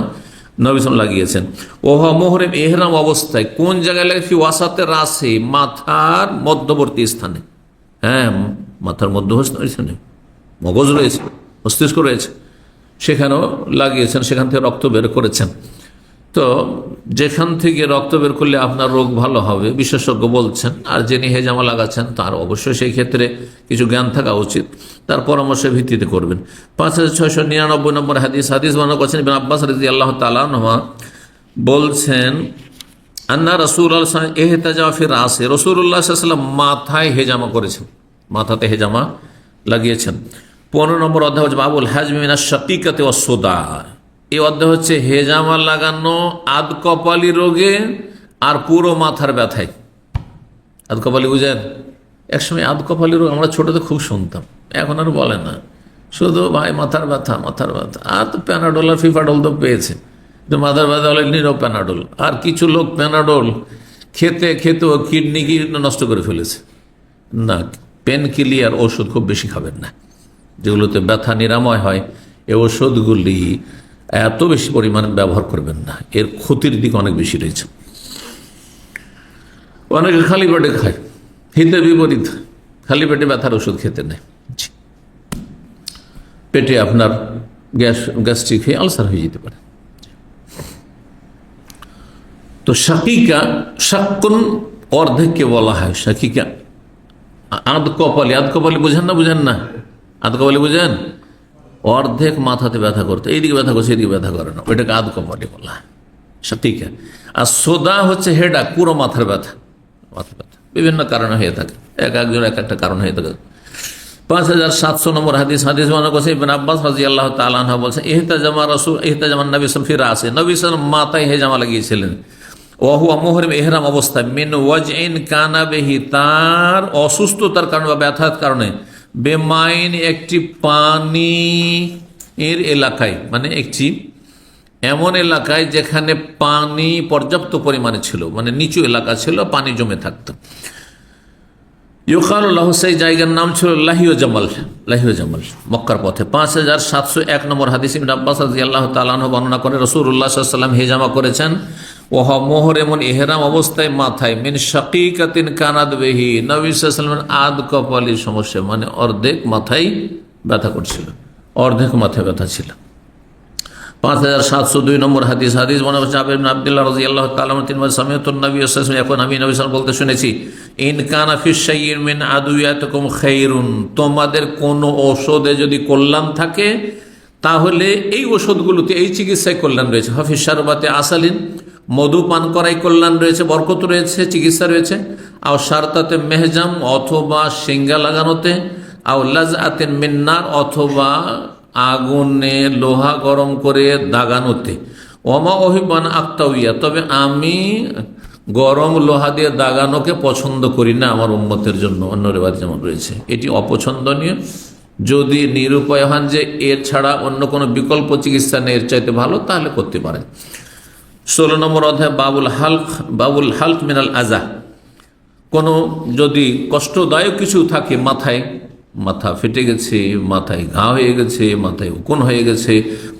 নবী সাল্লাল্লাহু লাগিয়েছেন। ওহা মুহরিম ইহরাম অবস্থায় কোন জায়গায় লাগে, ফি ওয়াসাতে রাসে, মাথার মধ্যবর্তী স্থানে। হ্যাঁ, মাথার মধ্যস্থানে মগজ রয়েছে, মস্তিষ্ক রয়েছে, সেখানেও লাগিয়েছেন, সেখান থেকে রক্ত বের করেছেন। তো যেখান থেকে রক্ত বের করলে আপনার রোগ ভালো হবে বিশেষজ্ঞ বলছেন, আর যিনি হেজামা লাগাচ্ছেন তার অবশ্যই সেই ক্ষেত্রে কিছু জ্ঞান থাকা উচিত, তার পরামর্শের ভিত্তিতে করবেন। 5699 নম্বর হাদিস বর্ণনা করছেন ইবনে আব্বাস রাদিয়াল্লাহু তাআলা আনহুমা বলছেন আন্না রাসূলুল্লাহ ইহতাজা ফি রাসে, রাসূলুল্লাহ সাল্লাল্লাহু আলাইহি ওয়াসাল্লাম মাথায় হেজামা করেছেন, মাথাতে হেজামা লাগিয়েছেন। 15 নম্বর অধ্যায় হচ্ছে বাবুল হাজমি মিনাশ শাকিকাতি ওয়াস সুদা। এই অধ্যায় হচ্ছে হেজামা লাগানো আধকপালি রোগে আর পুরো মাথার ব্যথায়। আধকপালি বুঝেন? একসময় আধকপালি রোগ আমরা ছোটতে খুব শুনতাম, এখন আর বলে না, শুধু ভাই মাথার ব্যথা, আর তো প্যানাডোল আর ফিফাডোল তো পেয়েছে, মাথার ব্যথা হলে নিরো প্যানাডোল। আর কিছু লোক প্যানাডোল খেতে কিডনি নষ্ট করে ফেলেছে। না, পেন কিলিয়ার ওষুধ খুব বেশি খাবেন না, যেগুলোতে ব্যথা নিরাময় হয়, এই ওষুধগুলি এত বেশি পরিমাণে ব্যবহার করবেন না, এর ক্ষতির দিক অনেক বেশি রয়েছে। অনেকে খালি পেটে খায়, হিতে বিপরীত, খালি পেটে ব্যথার ওষুধ খেতে নেই, পেটে আপনার গ্যাস্ট্রিক হয়ে আলসার হয়ে যেতে পারে। তো শাক্কুন অর্ধেককে বলা হয় শাকিকা। আধকপালি বুঝেন না? আধকপালি বুঝেন? অর্ধেক মাথাতে ব্যথা করতে, এইদিকে ব্যথা করছে, এদিকে ব্যথা করে না, ওইটাকে আধকপালি বলা হয়, শাকিকা। আর সোদা হচ্ছে হেডাক, পুরো মাথা ব্যথা বিভিন্ন কারণে হয়ে থাকে, একজন এক একটা কারণ হয়ে থাকে। 5700 নম্বর হাদিস বর্ণনা করছে ইবনে আব্বাস রাদিয়াল্লাহু তাআলা আনহু বলেছেন ইহতাজামান নবী সাল্লাল্লাহু আলাইহি ওয়াসাল্লাম ফি রাসে, নবী সাল্লাল্লাহু আলাইহি ওয়াসাল্লাম মাথায় হেজামা লাগিয়েছিলেন। ওয়া হুয়া মুহরিম ইহরাম অবস্থায়, মিন ওয়াজইন কানা বিহি, তার অসুস্থতার কারণে বা ব্যথার কারণে, বেমাইন একটি পানি এর এলাকায়, মানে একটি এমন এলাকায় যেখানে পানি পর্যাপ্ত পরিমাণে ছিল, মানে নিচু এলাকা ছিল, পানি জমে থাকতো। ইউকালুল্লাহ, সেই জায়গার নাম ছিল লাহিও জামাল, মক্কার পথে। 5701 নম্বর হাদিস ইবনে আব্বাস রাদিয়াল্লাহু তাআলা আনহু বর্ণনা করে রাসূলুল্লাহ সাল্লাল্লাহু আলাইহি ওয়াসাল্লাম হেজামা করেছেন ওয়া মুহরিমুন ইহরাম অবস্থায় মাথায়, মিন শাকিকাতিন কানাদ বিহি, নবী সাল্লাল্লাহু আলাইহি ওয়াসাল্লাম আধকপালির সমস্যা, মানে অর্ধেক মাথায় ব্যথা করছিল, অর্ধেক মাথায় ব্যথা ছিল। 5702 নম্বর হাদিস মনে হচ্ছে জাবের ইবনে আব্দুল্লাহ রাদিয়াল্লাহু তাআলা আনহু তিনি বলেন সামিআতুন নবী সাল্লাল্লাহু আলাইহি ওয়াসাল্লাম, এখন আমি নবী সাল্লাল্লাহু আলাইহি ওয়াসাল্লাম বলতে শুনেছি, ইন কানা ফি শাইইন মিন আদুয়াতিকুম খায়রুন, তোমাদের কোন ঔষধে যদি কল্যাণ থাকে তাহলে এই ওষুধগুলোতে, এই চিকিৎসায় কল্যাণ রয়েছে। হাফিজ শারবাতে আসালিন, মধু পান করাই কল্যাণ রয়েছে, বরকত রয়েছে, চিকিৎসা রয়েছে। আও শারতাতে মেহজাম, অথবা সিঙ্গা লাগানোতে। আও লাজআতিন মিন্নার, অথবা আগুনে লোহা গরম করে দাগানোতে। ওমা ওহিবান আক্তাউইয়া, তবে আমি গরম লোহা দিয়ে দাগানোকে পছন্দ করি না আমার উম্মতের জন্য, অন্য রেওয়াজ যেমন রয়েছে, এটি অপছন্দনীয়। যদি নিরুপায় হন যে এর ছাড়া অন্য কোনো বিকল্প চিকিৎসা নেই, এর চাইতে ভালো, তাহলে করতে পারেন। 16 নম্বর অধ্যায় বাবুল হালক মিনাল আজা, কোনো যদি কষ্টদায়ক কিছু থাকে, মাথা ফেটে গেছে, মাথায় ঘা হয়ে গেছে, মাথায় উকুন হয়ে গেছে,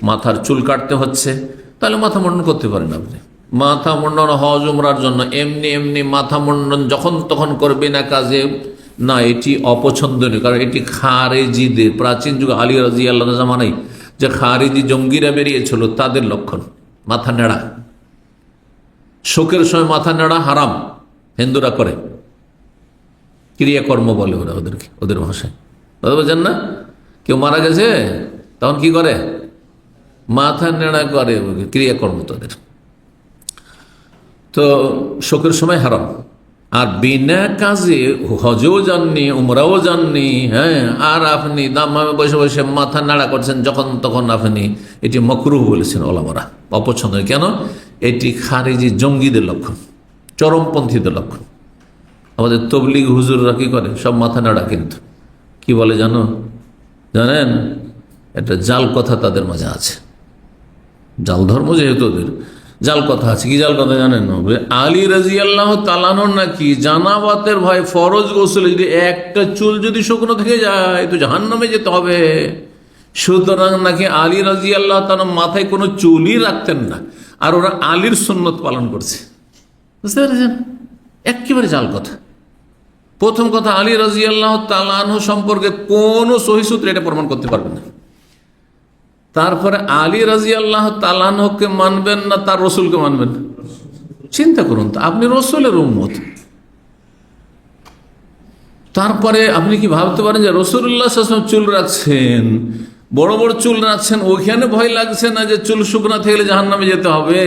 মাথার চুল কাটতে হচ্ছে, তাহলে মাথা মুন্ডন করতে পারেন আপনি। মাথা মুন্ডন হজ উমরার জন্য এমনি মাথা মুন্ডন যখন তখন করবে না কাজে, না, এটি অপছন্দনীয়। কারণ এটি খারেজিদের, প্রাচীন যুগে আলী রাদিয়াল্লাহু আনহু জামানায় যে খারেজি জঙ্গিরা বেরিয়েছিল তাদের লক্ষণ। মাথা নেড়া, শোকের সময় মাথা নেড়া হারাম, হিন্দুরা করে, ক্রিয়াকর্ম বলে ওরা ওদেরকে, ওদের ভাষায়। বুঝেন না? কেউ মারা গেছে তখন কি করে? মাথা নেড়া করে, ক্রিয়াকর্ম তাদের। তো শোকের সময় হারাম, আর বিনা কাজে হজও যাননি, উমরাও যাননি, হ্যাঁ, আর আপনি দাম্মামে বসে বসে মাথা নাড়া করছেন যখন তখন, আপনি এটি মকরুহ বলেছেন ওলামারা, অপছন্দ। কেন? এটি খারিজি জঙ্গিদের লক্ষণ, চরমপন্থীদের লক্ষণ। আমাদের তবলিগ হুজুররা কি করে? সব মাথা নাড়া। কিন্তু কি বলে জানেন? একটা জাল কথা তাদের মাঝে আছে। জাল ধর্ম যেহেতু ওদের, জাল কথা আছে। কি জাল কথা জানেন? আলী রাদিয়াল্লাহু তাআলা আনহু নাকি জানাবাতের ভয় ফরজ গোসলে যদি একটা চুল যদি শুকনো থেকে যায় তো জাহান্নামে যেতে হবে। সুতরাং নাকি আলী রাদিয়াল্লাহু তাআলা মাথায় কোনো চুলই রাখতেন না, আর ওরা আলীর সুন্নত পালন করছে। বুঝতে পেরেছেন? একেবারে জাল কথা। প্রথম কথা, আলী রাদিয়াল্লাহু তাআলা আনহু সম্পর্কে কোনো সহিহ সূত্রে এটা প্রমাণ করতে পারবেন না। তারপরে আলী রাদিয়াল্লাহু তাআলা আনহুকে মানবেন না, তার রসুলকে মানবেন? চিন্তা করুন তো, আপনি রসুলের উম্মত। তারপরে আপনি কি ভাবতে পারেন যে রাসূলুল্লাহ সাল্লাল্লাহু আলাইহি ওয়াসাল্লাম চুল রাখছেন, বড় বড় চুল রাখছেন, ওইখানে ভয় লাগছে না যে চুল শুকনা থেকে জাহান্নামে যেতে হবে?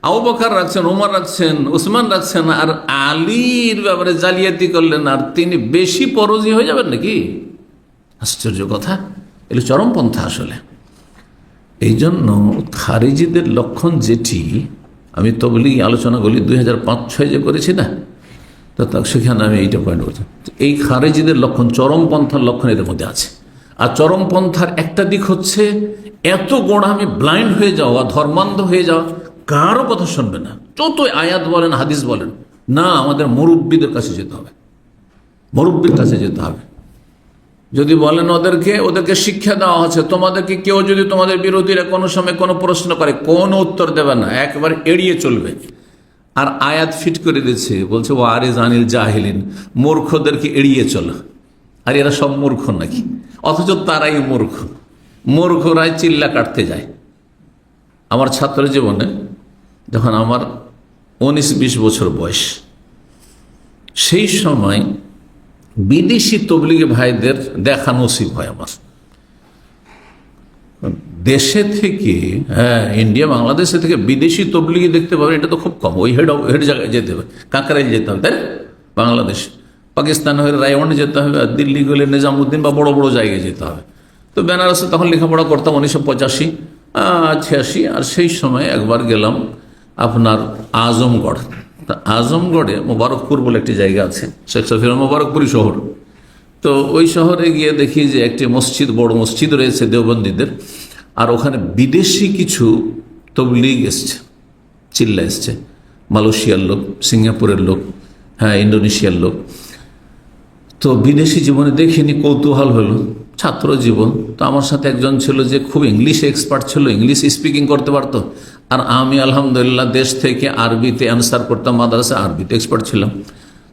আবু বকর রাখছেন, ওমর রাখছেন, উসমান রাখছেন, আর আলীর ব্যাপারে জালিয়াতি করলেন, আর তিনি বেশি পরজি হয়ে যাবেন নাকি? আশ্চর্য কথা। এগুলো চরমপন্থা আসলে। এই জন্য খারিজিদের লক্ষণ যেটি আমি তবলিগি আলোচনা করি 2005-06 যে করেছি না, তো সেখানে আমি এইটা পয়েন্ট করছি। এই খারিজিদের লক্ষণ, চরমপন্থার লক্ষণ এদের মধ্যে আছে। আর চরমপন্থার একটা দিক হচ্ছে এত গোড়ামি, ব্লাইন্ড হয়ে যাওয়া, ধর্মান্ধ হয়ে যাওয়া, কারো কথা শুনবে না। যতই আয়াত বলেন, হাদিস বলেন, না, আমাদের মুরব্বীদের কাছে যেতে হবে, মুরব্বীর কাছে যেতে হবে। যদি বলেন ওদেরকে শিক্ষা দেওয়া হচ্ছে, তোমাদেরকে কেউ যদি তোমাদের বিরোধীরা কোনো সময় কোনো প্রশ্ন করে কোনো উত্তর দেবে না, একবারে এড়িয়ে চলবে। আর আয়াত ফিট করে দিচ্ছে, বলছে ও আরিজ আনিল জাহিলিন, মূর্খদেরকে এড়িয়ে চলো। আর এরা সব মূর্খ নাকি? অথচ তারাই মূর্খ। মূর্খরাই চিল্লা কাটতে যায়। আমার ছাত্র জীবনে যখন আমার 19-20 বছর বয়স, সেই সময় বিদেশি তবলিগি ভাইদের দেখা নসিব হয় আমার। দেশে থেকে, হ্যাঁ, ইন্ডিয়া বাংলাদেশে থেকে বিদেশি তবলিগি দেখতে পাবেন, এটা তো খুব কম। ওই হেড জায়গায় যেতে হবে, কাকরাইল যেতে হবে, তাই বাংলাদেশ। পাকিস্তান হয়ে রায়গঞ্জে যেতে হবে, আর দিল্লি গেলে নিজামুদ্দিন বা বড় বড় জায়গায় যেতে হবে। তো বেনারসে তখন লেখাপড়া করতাম 1985-86। আর সেই সময় একবার গেলাম আপনার আজমগড়। তা আজমগড়ে মোবারকপুর বলে একটি জায়গা আছে, শেখ সফিউল্লাহ মোবারকপুরি শহর। তো ওই শহরে গিয়ে দেখি যে একটি মসজিদ, বড় মসজিদ রয়েছে দেওবন্দীদের, আর ওখানে বিদেশি কিছু তবলিগ এসছে, চিল্লা এসছে, মালয়েশিয়ার লোক, সিঙ্গাপুরের লোক, হ্যাঁ, ইন্দোনেশিয়ার লোক। তো বিদেশি জীবনে দেখিনি, কৌতূহল হলো, ছাত্র জীবন। তো আমার সাথে একজন ছিল যে খুব ইংলিশে এক্সপার্ট ছিল, ইংলিশ স্পিকিং করতে পারতো। আর আমি আলহামদুলিল্লাহ দেশ থেকে আরবিতে অ্যান্সার করতাম, মাদ্রাসা আরবিতে এক্সপার্ট ছিলাম।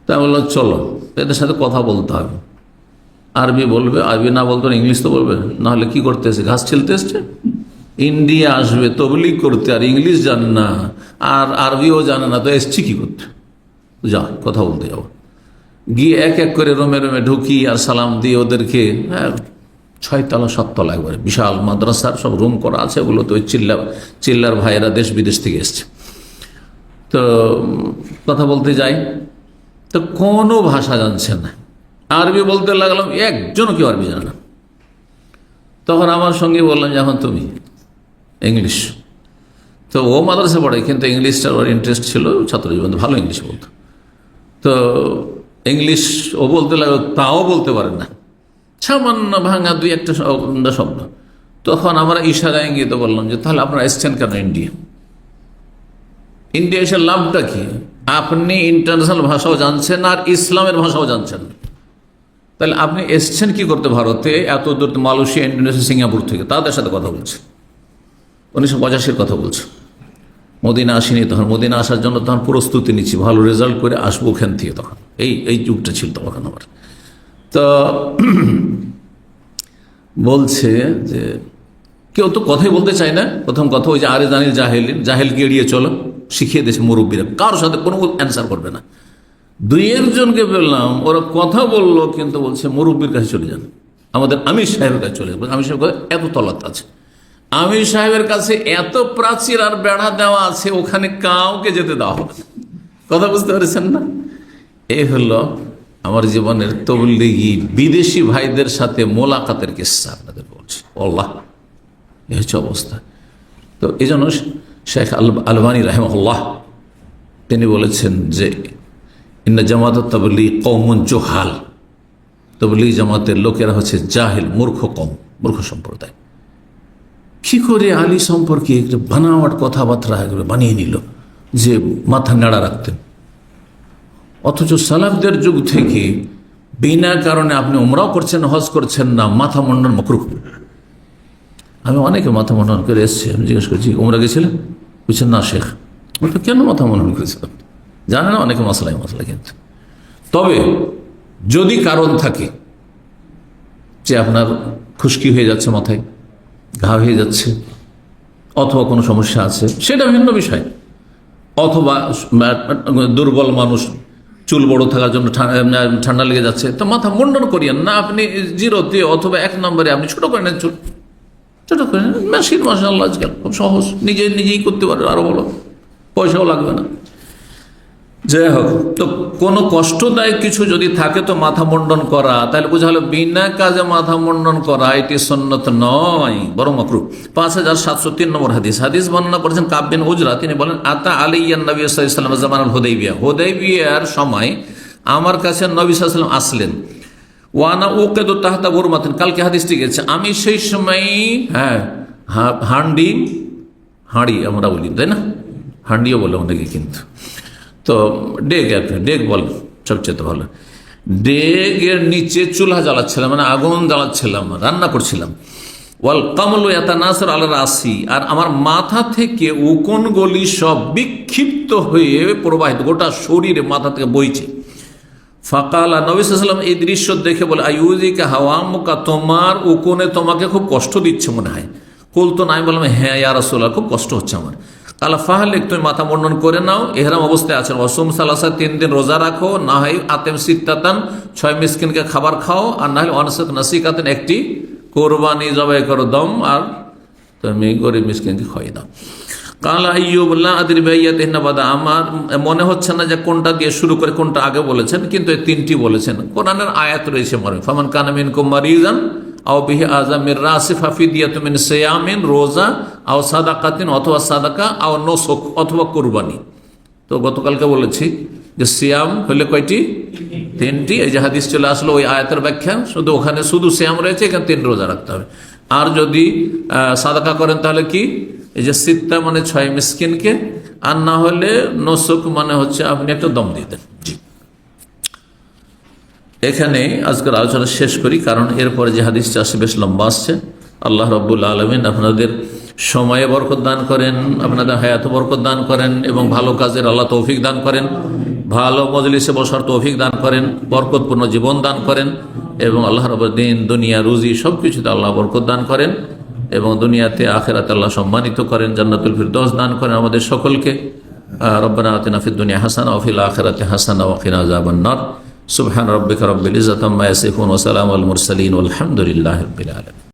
তাই বললাম চলো এদের সাথে কথা বলতে হবে, আরবি বলবে, আরবি না বলতে ইংলিশ তো বলবে, নাহলে কি করতে এসছে? ঘাস ছেলতে এসছে। ইন্ডিয়া আসবে তবলিগ করতে, আর ইংলিশ জানে না আর আরবিও জানে না, তো এসছি কি করতে? যা কথা বলতে যাবো। গিয়ে এক এক করে রোমে রোমে ঢুকি আর সালাম দিয়ে ওদেরকে, হ্যাঁ, 6 তলা 7 তলা একবারে বিশাল মাদ্রাসার সব রুম করা আছে। ওগুলো তো ওই চিল্লার ভাইয়েরা দেশ বিদেশ থেকে এসছে। তো কথা বলতে যাই, তো কোনো ভাষা জানছে না। আরবি বলতে লাগলাম, একজনও কেউ আরবি জানে না। তখন আমার সঙ্গে বললাম যে এখন তুমি ইংলিশ। তো ও মাদ্রাসা পড়ে, কিন্তু ইংলিশটার ওর ইন্টারেস্ট ছিল, ছাত্র জীবন ভালো ইংলিশ বলতো। তো ইংলিশ ও বলতে লাগলো, তাও বলতে পারে না, সামান্য ভাঙা 2-1টা শব্দ। তখন আমরা ইশারা ইঙ্গিতে বললাম যে তাহলে আপনারা এসছেন কেন ইন্ডিয়া? ইন্ডিয়া এসে লাভটা কি? আপনি ইন্টারন্যাশনাল ভাষাও জানছেন আর ইসলামের ভাষাও জানছেন, তাহলে আপনি এসছেন কি করতে ভারতে? এত দূর, মালয়েশিয়া, ইন্ডোনেশিয়া, সিঙ্গাপুর থেকে তাদের সাথে কথা বলছে। 1985-র কথা বলছে। মদিনা আসেনি তখন, মদিনা আসার জন্য তখন প্রস্তুতি নিচ্ছি, ভালো রেজাল্ট করে আসবো ওখান থেকে। তখন এই যুগটা ছিল তখন আমার। তো বলছে যে কেউ তো কথাই বলতে চায় না। প্রথম কথা ওই যে আরে জানিল জাহেলিন, জাহেলকে এড়িয়ে চলো, শিখিয়ে দিয়েছে মুরব্বীরা, কারোর সাথে কোনো অ্যান্সার করবে না। 2-1জনকে পেলাম, ওরা কথা বললো, কিন্তু বলছে মুরব্বীর কাছে চলে যান, আমাদের আমির সাহেবের কাছে চলে যান। আমির সাহেব এত তলাত আছে, আমির সাহেবের কাছে এত প্রাচীর আর বেড়া দেওয়া আছে, ওখানে কাউকে যেতে দেওয়া হবে না। কথা বুঝতে পেরেছেন না? এই হলো আমার জীবনের তবলিগি বিদেশি ভাইদের সাথে মোলাকাতের কিস্সা আপনাদের বলছি। আল্লাহ, এই হচ্ছে অবস্থা। তো এই জন্য শেখ আলবানী রাহিমাহুল্লাহ তিনি বলেছেন যে ইন্না জামাত তাবলীগ কওমুন জুহাল, তাবলীগ জামাতের লোকেরা হচ্ছে জাহিল, মূর্খ কওম, মূর্খ সম্প্রদায়। কি করে আলী সম্পর্কে একটা বানাওয়াট কথাবার্তা বানিয়ে নিল যে মাথা নাড়া রাখতেন, অথচ সালাফদের যুগ থেকে বিনা কারণে আপনি উমরাও করছেন, হজ করছেন না, মাথা মুন্ডন মাকরুহ। আমি অনেকে মাথা মুন্ডন করে এসছি, আমি জিজ্ঞেস করছি উমরা গেছিলেন? বুঝছেন না শেখ, বলতো কেন মাথা মুন্ডন করেছিলাম? জানে না অনেকে মশলা, কিন্তু তবে যদি কারণ থাকে যে আপনার খুশকি হয়ে যাচ্ছে, মাথায় ঘা হয়ে যাচ্ছে, অথবা কোনো সমস্যা আছে, সেটা ভিন্ন বিষয়। অথবা দুর্বল মানুষ, চুল বড় থাকার জন্য ঠান্ডা লেগে যাচ্ছে, তো মাথা মুন্ডন করিয়েন না আপনি জিরোতে, অথবা 1 নম্বরে আপনি ছোট করে নেন চুল, ছোট করে নেন। মেশিন মাশাআল্লাহ আজকাল খুব সহজ, নিজেই করতে পারে, আরো বলো, পয়সাও লাগবে না। যাই হোক, তো কোনো কষ্টদায়ক কিছু যদি থাকে তো মাথা মুন্ডন করা, তাহলে বোঝা হলো বিনা কাজে মাথা মুন্ডন করা এটি সুন্নত নয়, বরং মাকরুহ। 5703 নম্বর হাদিস বর্ণনা করেছেন কাব বিন উজরা। তিনি বলেন আতা আলাইয়ান নবী সাল্লাল্লাহু আলাইহি ওয়াসাল্লাম জামানাল হুদাইবিয়ার সময় আমার কাছে নবী সাল্লাল্লাহু আলাইহি ওয়াসাল্লাম আসলেন। ওয়ানা উকিদু তাহতা বুরমাতিন, কালকে হাদিসটি গেছে, আমি সেই সময় হাঁড়ি আমরা বলি, তাই না? হাঁড়িও বলে অনেকে, কিন্তু তো ডেগ বল সবচেয়ে ভালো। ডেগের নিচে চুলহা জ্বালাচ্ছিলাম, মানে আগুন জ্বালাচ্ছিলাম, রান্না করছিলাম। ওয়াল কামলু ইয়াতানাসার আলা রাসি, আর আমার মাথা থেকে উকুন গলি সব বিক্ষিপ্ত হয়ে প্রবাহিত, গোটা শরীরে মাথা থেকে বইছে। ফাকালা, নবী সাল্লাল্লাহু আলাইহি ওয়াসাল্লাম এই দৃশ্য দেখে বলে আইউজিকা হাওয়ামুকা, তোমার উকুনে তোমাকে খুব কষ্ট দিচ্ছে মনে হয়। কুলতু, আমি বললাম হ্যাঁ ইয়া রাসূলুল্লাহ, খুব কষ্ট হচ্ছে আমার। কালা ফাহলেক, তুমি মাথা মুন্ডন করে নাও, এহরাম অবস্থায় আছেন। ওয়াসুম সালাসা, 3 দিন রোজা রাখো, না হয় আতেম সিত্তাতান, 6 মিসকিনকে খাবার খাও, আর না হলে অনসাত নাসিকাতেন, একটি কোরবানি জবাই করো দম, আর তুমি গরিব মিসকিনকে খাইয়ে দাও। কালা আইয়ুবুল্লাহ আদির বাইয়াতিনা বাদা, আমার মনে হচ্ছে না যে কোনটা দিয়ে শুরু করে কোনটা আগে বলেছেন, কিন্তু এই 3টি বলেছেন। কোরআনের আয়াত রয়েছে মর্মে, ফামান কানা মিনকুম মারিজান আও বিহি আযামির রাসি ফাফিদিয়াতুন মিন সিয়ামিন, রোজা, আও সাদাকাতিন, অথবা সাদাকা, আও নুসুক, অথবা কুরবানি। তো গতকালকে বলেছি যে সিয়াম হলে কয়টি? 3টি। এই যে হাদিস চলে আসলো ওই আয়াতের ব্যাখ্যা, শুধু ওখানে শুধু সিয়াম রয়েছে, এখানে 3 রোজা রাখতে হবে। আর যদি সাদাকা করেন তাহলে কি, এই যে সিত্তা মানে 6 মিসকিনকে, আর না হলে নুসুক মানে হচ্ছে আপনি একটা দম দিয়ে দেন। জি, এখানে আজকের আলোচনা শেষ করি, কারণ এরপরে যে হাদিসটা আসছে বেশ লম্বা আসছে। আল্লাহ রাব্বুল আলামিন আপনাদের সময়ে বরকত দান করেন, আপনাদের হায়াতে বরকত দান করেন, এবং ভালো কাজের আল্লাহ তৌফিক দান করেন, ভালো মজলিসে বসার তৌফিক দান করেন, বরকতপূর্ণ জীবন দান করেন, এবং আল্লাহ রাব্বুল দিন, দুনিয়া, রুজি সব কিছুতে আল্লাহ বরকত দান করেন, এবং দুনিয়াতে আখিরাতে আল্লাহ সম্মানিত করেন, জান্নাতুল ফিরদৌস দান করেন আমাদের সকলকে। রব্বানা আতিনা ফিদ দুনিয়া হাসানা ওয়া ফিল আখিরাতি হাসানা ওয়া কিনা আযাবান নার। সুবহান রাব্বিকা রাব্বিল ইজ্জাতি আম্মা ইয়াসিফুন ওয়া সালামুল মুরসালিন ওয়াল হামদুলিল্লাহি রাব্বিল আলামিন।